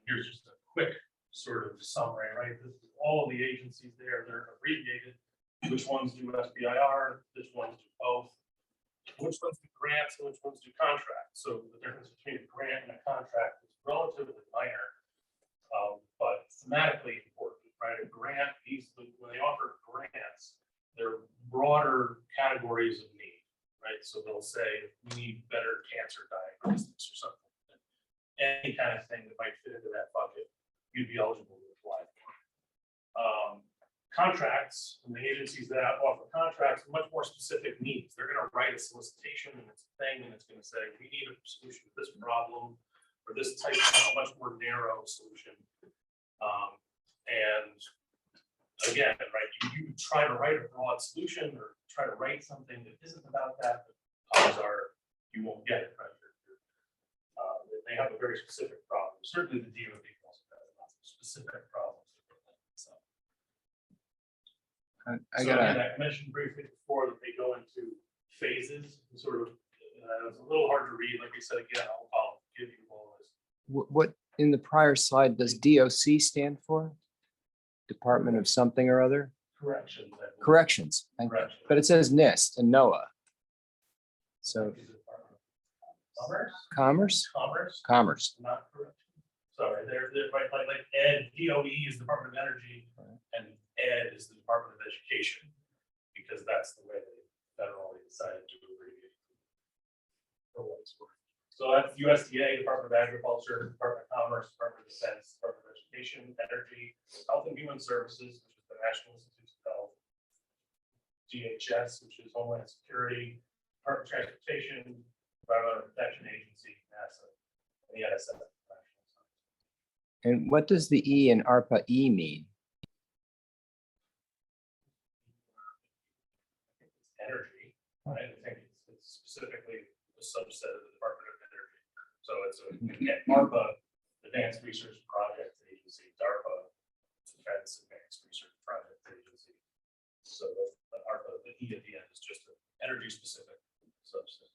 I: Here's just a quick sort of summary, right? This is all of the agencies there. They're abbreviated. Which ones do SBIR? Which ones do both? Which ones do grants and which ones do contracts? So the difference between a grant and a contract is relatively minor, but thematically important, right? A grant, when they offer grants, they're broader categories of need, right? So they'll say, we need better cancer diagnostics or something. Any kind of thing that might fit into that bucket, you'd be eligible to apply for. contracts and the agencies that offer contracts, much more specific needs. They're gonna write a solicitation and it's a thing, and it's gonna say, we need a solution to this problem, or this type of much more narrow solution. And again, right, you try to write a broad solution or try to write something that isn't about that, but odds are you won't get it, right? They have a very specific problem. Certainly the DoD also has lots of specific problems. So.
G: I
I: So
G: gotta,
I: again, I mentioned briefly before that they go into phases, and sort of, it's a little hard to read, like I said, again, I'll give you all this.
G: what in the prior slide does DOC stand for? Department of something or other?
I: Corrections. I believe.
G: Corrections. Thank you.
I: Corrections.
G: But it says NIST and NOAA. So
I: Commerce,
G: commerce,
I: not correction. Sorry, they're like Ed, DOE is Department of Energy, and Ed is the Department of Education, because that's the way they federally decided to abbreviate. For what it's worth. So that's USDA, Department of Agriculture, Department of Commerce, Department of Defense, Department of Education, Energy, Health and Human Services, which is the National Institutes of Health, DHS, which is Homeland Security, Department of Transportation, Environmental Protection Agency, NASA, and the NSF.
G: and what does the E in ARPA-E mean?
I: Energy, right? I think it's specifically a subset of the Department of Energy. So it's ARPA, Advanced Research Projects Agency, DARPA, Defense Advanced Research Projects Agency. So the ARPA, the E at the end is just an energy specific subset.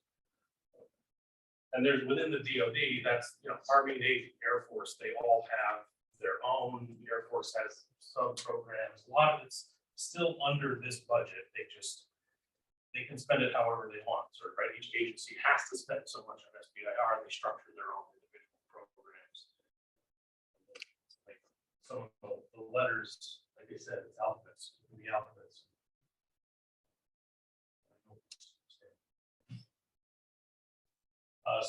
I: And there's within the DoD, that's, Army, Navy, Air Force, they all have their own. The Air Force has some programs. A lot of it's still under this budget. They can spend it however they want, sort of, right? Each agency has to spend so much on SBIR, they structure their own individual programs. Like some of the letters, like I said, it's alphabets, the alphabets.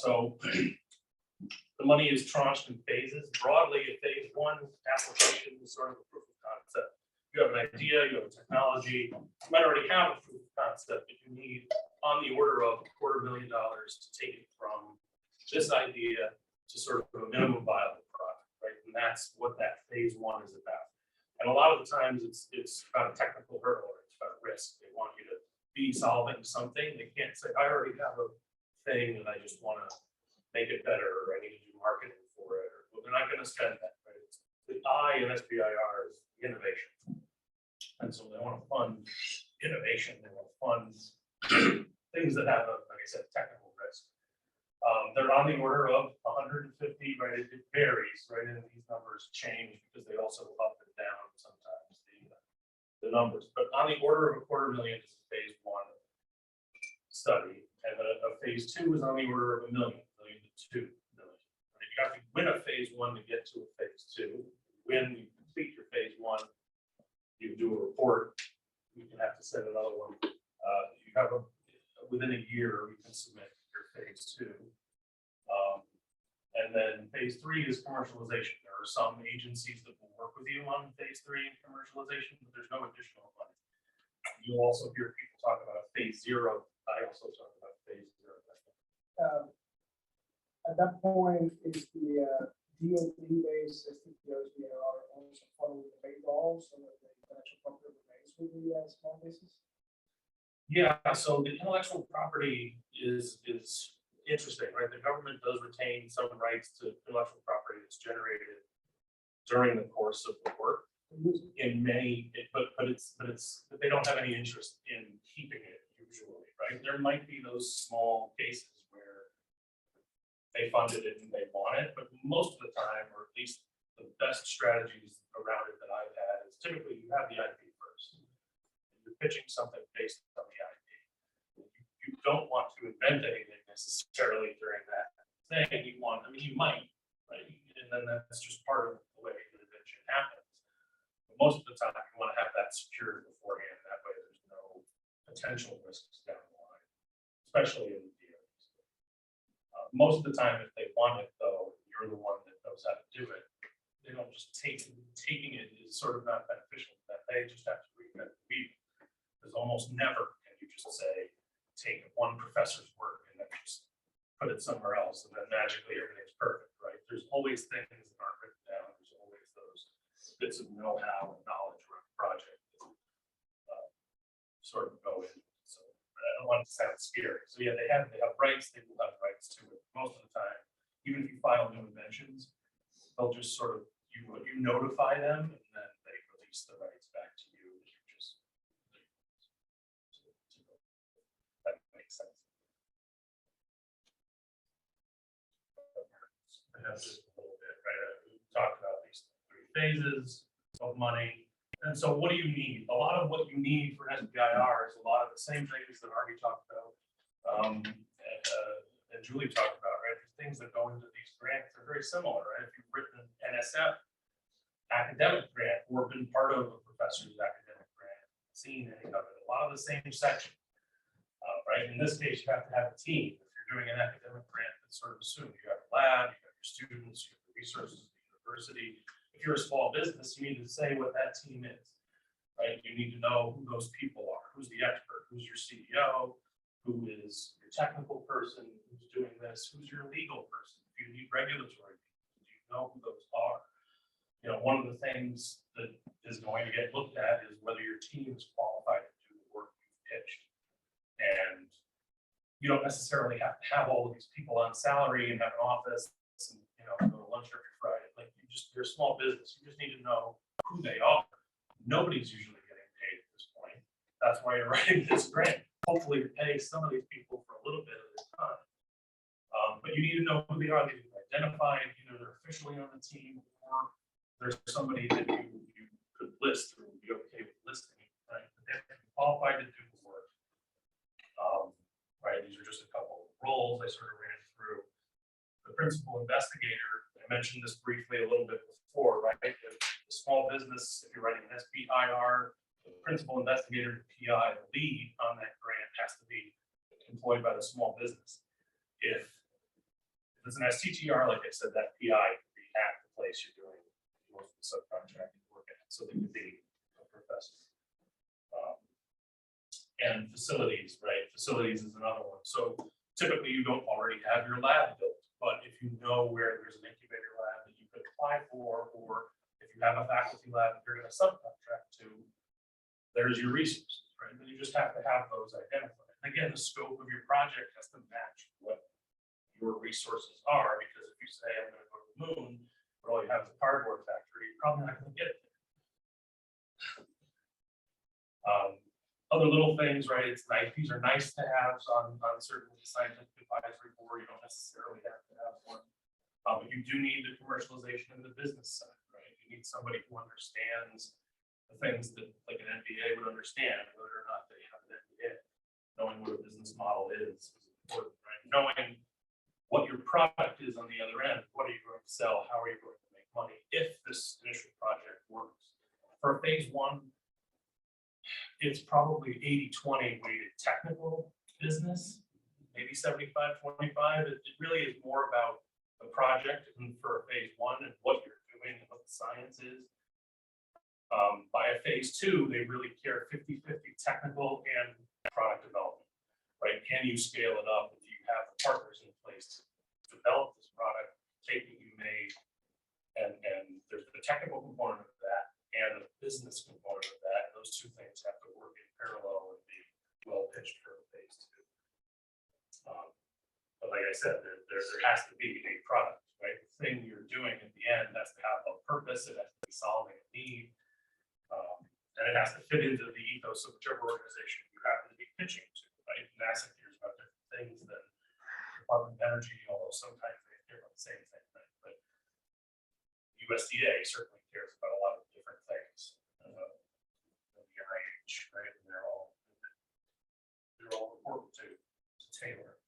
I: So the money is tranched in phases. Broadly, a phase one application is sort of a proof of concept. You have an idea, you have a technology, you might already have a proof of concept, but you need on the order of $250,000 to take it from this idea to sort of a minimum viable product, right? And that's what that phase one is about. And a lot of the times it's about a technical hurdle, or it's about risk. They want you to be solving something. They can't say, I already have a thing and I just want to make it better, or I need to do marketing for it, or well, they're not going to spend that, right? It's the I in SBIR is innovation. And so they want to fund innovation, they want to fund things that have, like I said, technical risk. They're on the order of 150, right? It varies, right? And these numbers change because they also up and down sometimes the numbers. But on the order of $250,000 is a phase one study, and a phase two is on the order of $1 million to $2 million. Right? You have to win a phase one to get to a phase two. When you complete your phase one, you do a report. You can have to send another one. You have within a year, you can submit your phase two. And then phase three is commercialization. There are some agencies that will work with you on phase three and commercialization, but there's no additional money. You'll also hear people talk about phase zero. I also talk about phase zero.
E: At that point, is the DoD-based STPOs are also following the big goals, so that the intellectual property remains with the small business?
I: Yeah, so the intellectual property is interesting, right? The government does retain some rights to intellectual property that's generated during the course of the work. In many, but they don't have any interest in keeping it usually, right? There might be those small cases where they funded it and they want it, but most of the time, or at least the best strategies around it that I've had, is typically you have the IP first. You're pitching something based on the IP. You don't want to invent anything necessarily during that thing. You might, right? And then that's just part of the way the invention happens. But most of the time, you want to have that secured beforehand. That way, there's no potential risks down the line, especially in the DoD. Most of the time, if they want it, though, you're the one that knows how to do it. They don't just taking it is sort of not beneficial to them. They they just have to reinvent the wheel. There's almost never can you just say, take one professor's work and then just put it somewhere else and then magically everything's perfect, right? There's always things that aren't written down. There's always those bits of know-how and knowledge around the project that sort of go in. So I don't want it to sound scary. So yeah, they have rights, they will have rights to it. Most of the time, even if you file new inventions, they'll just sort of, you notify them and then they release the rights back to you. And you just, that makes sense. I have just a little bit, right? We talked about these 3 phases of money. And so what do you need? A lot of what you need for SBIR is a lot of the same things that Artie talked about. And Julie talked about, right? The things that go into these grants are very similar, right? If you've written an NSF academic grant or been part of a professor's academic grant, seen any of it, a lot of the same section, right? In this case, you have to have a team. If you're doing an academic grant, that's sort of assumed you have a lab, you have your students, you have the resources of the university. If you're a small business, you need to say what that team is, right? You need to know who those people are, who's the expert, who's your CEO, who is your technical person, who's doing this, who's your legal person. If you need regulatory people, do you know who those are? You know, one of the things that is going to get looked at is whether your team is qualified to do the work you've pitched. And you don't necessarily have to have all of these people on salary and have an office and, you know, go to lunch every Friday. Like you're a small business. You just need to know who they are. Nobody's usually getting paid at this point. That's why you're writing this grant. Hopefully to pay some of these people for a little bit of their time. But you need to know who they are. They need to be identified, either they're officially on the team or there's somebody that you could list or would be okay with listing, right? But they have to be qualified to do the work. Right, these are just a couple of roles I sort of ran through. The principal investigator, I mentioned this briefly a little bit before, right? The small business, if you're writing an SBIR, the principal investigator, the PI, the lead on that grant has to be employed by the small business. If it's an STTR, like I said, that PI can be at the place you're doing most of the subcontracting work at, so they could be a professor. And facilities, right? Facilities is another one. So typically you don't already have your lab built, but if you know where there's an incubator lab that you could apply for, or if you have a faculty lab that you're going to subcontract to, there's your resources, right? Then you just have to have those identified. And again, the scope of your project has to match what your resources are, because if you say I'm going to go to the moon, but all you have is a cardboard factory, you're probably not going to get it there. Other little things, right? It's nice. These are nice to have on certain scientific advisory board. You don't necessarily have to have one, but you do need the commercialization and the business side, right? You need somebody who understands the things that like an MBA would understand, whether or not they have an MBA. Knowing what a business model is important, right? Knowing what your product is on the other end. What are you going to sell? How are you going to make money if this initial project works? For phase 1, it's probably 80-20 weighted technical business, maybe 75-25. It really is more about the project and for phase 1 and what you're doing and what the science is. By a phase 2, they really care 50-50 technical and product development, right? Can you scale it up? Do you have the partners in place to develop this product, take what you made, and there's the technical component of that and the business component of that. And those two things have to work in parallel and be well pitched for phase 2. But like I said, there has to be a product, right? The thing you're doing at the end has to have a purpose. It has to be solving a need. And it has to fit into the ethos of whichever organization you happen to be pitching to, right? NASA cares about different things than Department of Energy, although sometimes they care about the same thing, right? But USDA certainly cares about a lot of different things. The NIH, right? And they're all important to tailor.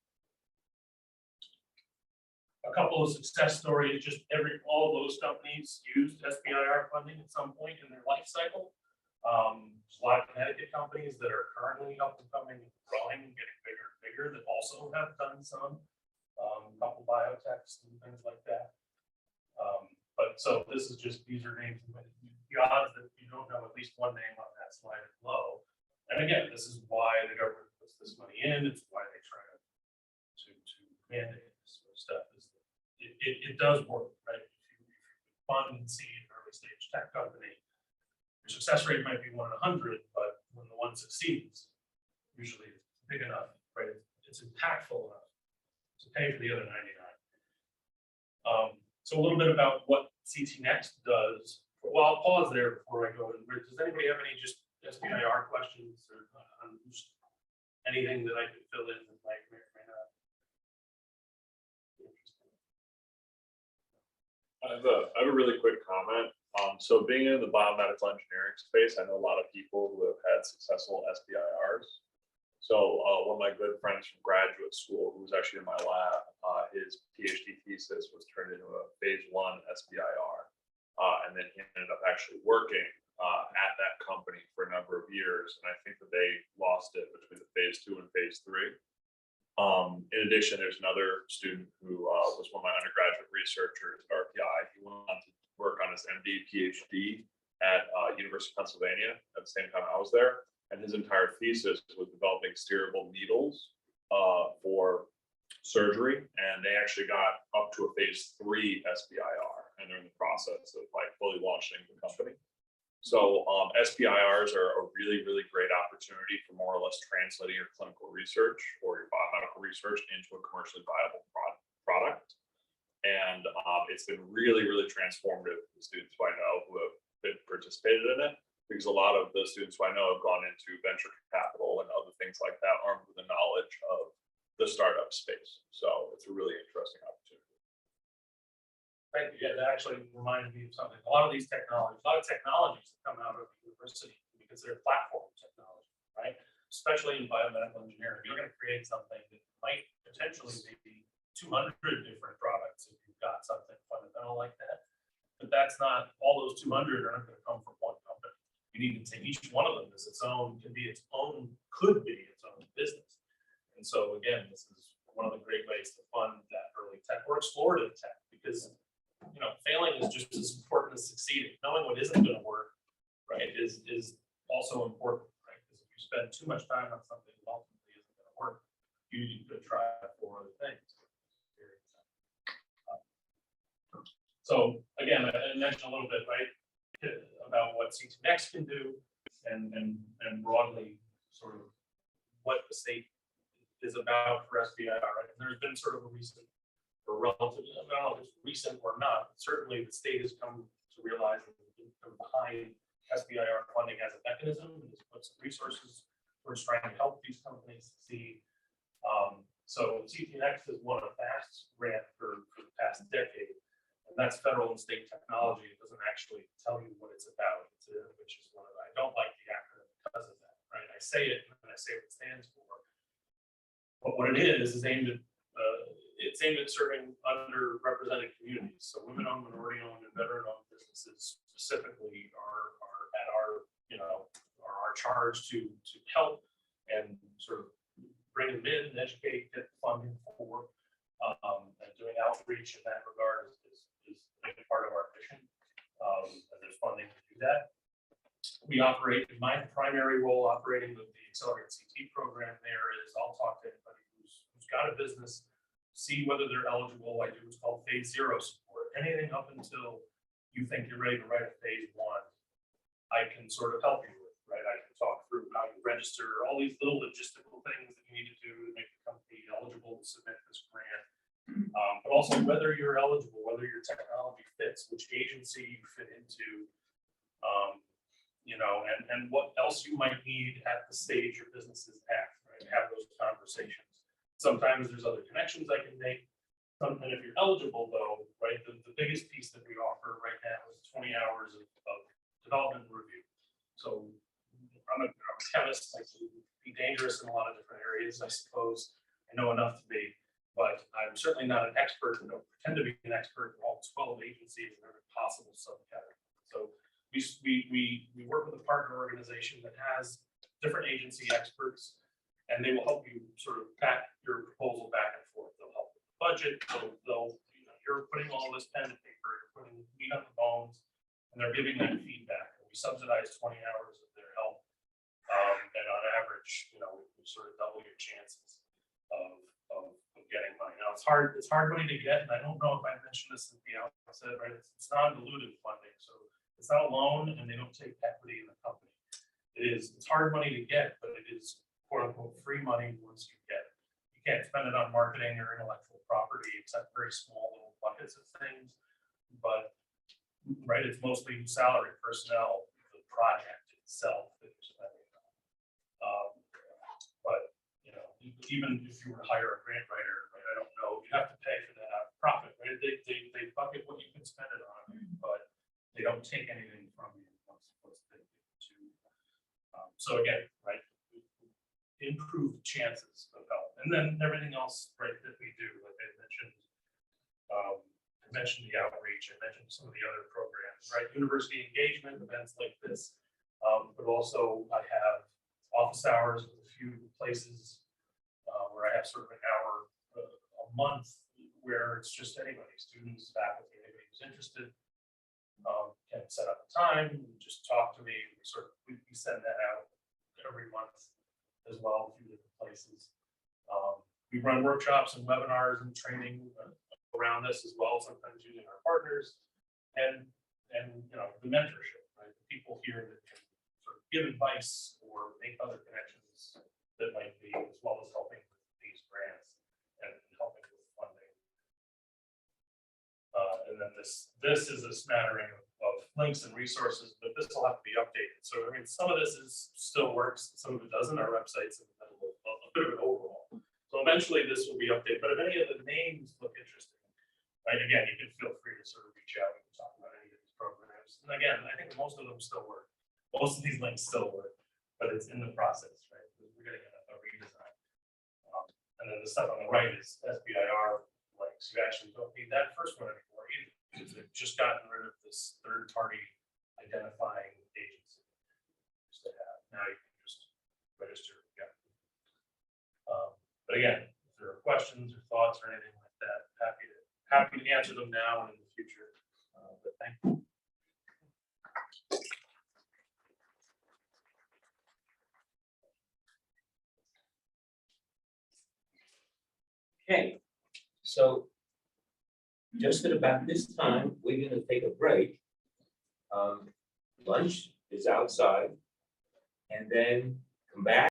I: A couple of success stories, just all those companies used SBIR funding at some point in their life cycle. There's a lot of Connecticut companies that are currently up and coming, growing, getting bigger and bigger that also have done some, a couple biotechs and things like that. But so this is just, these are names you the odds that you don't know at least one name on that slide is low. And again, this is why the government puts this money in, it's why they try to mandate this sort of stuff, is that it does work, right? If you fund and seed an early stage tech company, your success rate might be 1 in 100, but when the one succeeds, usually it's big enough, right? It's impactful enough to pay for the other 99. So a little bit about what CTNext does. Well, I'll pause there before I go. Does anybody have any just SBIR questions or anything that I could fill in that might or may not?
C: I have a really quick comment. So being in the biomedical engineering space, I know a lot of people who have had successful SBIRs. So one of my good friends from graduate school, who was actually in my lab, his PhD thesis was turned into a phase 1 SBIR. And then he ended up actually working at that company for a number of years. And I think that they lost it between the phase 2 and phase 3. In addition, there's another student who was one of my undergraduate researchers at RPI. He went on to work on his MD, PhD at University of Pennsylvania at the same time I was there. And his entire thesis was developing steerable needles for surgery. And they actually got up to a phase 3 SBIR, and they're in the process of like fully launching the company. So SBIRs are a really, really great opportunity for more or less translating your clinical research or your biomedical research into a commercially viable product. And it's been really, really transformative for the students who I know who have participated in it, because a lot of the students who I know have gone into venture capital and other things like that, armed with the knowledge of the startup space. So it's a really interesting opportunity.
I: Thank you. Yeah, that actually reminded me of something. A lot of technologies that come out of the university, because they're platform technology, right? Especially in biomedical engineering, you're going to create something that might potentially be 200 different products if you've got something fundamental like that. But that's not, all those 200 aren't going to come from one company. You need to take each one of them as its own, could be its own business. And so again, this is one of the great ways to fund that early tech or explorative tech, because failing is just as important as succeeding. Knowing what isn't going to work, right, is also important, right? Because if you spend too much time on something that ultimately isn't going to work, you could try 4 other things. So again, I mentioned a little bit, right, about what CTNext can do, and broadly sort of what the state is about for SBIR. Right? And there's been sort of a recent, or relatively, I don't know if it's recent or not, but certainly the state has come to realize that they're behind SBIR funding as a mechanism, and has put some resources towards trying to help these companies succeed. So CTNext has won a FAST grant for the past decade. And that's federal and state technology. It doesn't actually tell you what it's about, which is one of I don't like the acronym because of that, right? I say it and I say what it stands for. But what it is aimed at serving underrepresented communities. So women-owned, minority-owned, and veteran-owned businesses specifically are at our our charge to help and sort of bring them in, educate, get funding for, and doing outreach in that regard is a big part of our mission. And there's funding to do that. We operate, my primary role operating with the Accelerated CT program there is I'll talk to anybody who's got a business, see whether they're eligible. I do what's called phase 0 support. Anything up until you think you're ready to write a phase 1, I can sort of help you with, right? I can talk through how you register, all these little logistical things that you need to do to make the company eligible to submit this grant. But also whether you're eligible, whether your technology fits, which agency you fit into, and what else you might need at the stage your business is at, right? Have those conversations. Sometimes there's other connections I can make. And if you're eligible though, right, the biggest piece that we offer right now is 20 hours of development and review. So I'm a chemist, I can be dangerous in a lot of different areas, I suppose. I know enough to be, but I'm certainly not an expert, and don't pretend to be an expert in all 12 agencies and every possible subcategory. So we work with a partner organization that has different agency experts, and they will help you sort of back your proposal back and forth. They'll help with the budget. They'll you're putting all this pen to paper, you're putting meat on the bones. and they're giving that feedback. We subsidize 20 hours of their help. And on average, you know, we sort of double your chances of getting money. Now, it's hard money to get, and I don't know if I mentioned this at the outset, right? It's non-dilutive funding, so it's not a loan, and they don't take equity in the company. It's hard money to get, but it is quote unquote free money once you get it. You can't spend it on marketing or intellectual property, except very small little buckets of things. But, right, it's mostly salary, personnel, the project itself that you're spending on. But, you know, even if you were to hire a grant writer, right, I don't know, you have to pay for that out of profit, right? They bucket what you can spend it on, but they don't take anything from you once they get to. So again, right, improved chances of help. And then everything else, right, that we do, like I mentioned the outreach, I mentioned some of the other programs, right? University engagement events like this, but also I have office hours with a few places where I have sort of an hour a month where it's just anybody, students, faculty, anybody who's interested can set up a time, just talk to me. We send that out every month as well through different places. We run workshops and webinars and training around this as well, sometimes using our partners and you know, the mentorship, right? The people here that can sort of give advice or make other connections that might be, as well as helping with these grants and helping with funding. And then this is a smattering of links and resources, but this will have to be updated. So I mean, some of this still works, some of it doesn't. Our website's in the middle of a bit of an overhaul. So eventually this will be updated, but if any of the names look interesting, right, again, you can feel free to sort of reach out and talk about any of these programs. And again, I think most of them still work. Most of these links still work, but it's in the process, right? We're getting a redesign. And then the stuff on the right is SBIR links. You actually don't need that first one anymore either, because they've just gotten rid of this third-party identifying agency. Used to have. Now you can just register. Yeah. But again, if there are questions or thoughts or anything like that, happy to answer them now and in the future. But thank you.
A: Okay, so just at about this time, we're gonna take a break. Lunch is outside, and then come back.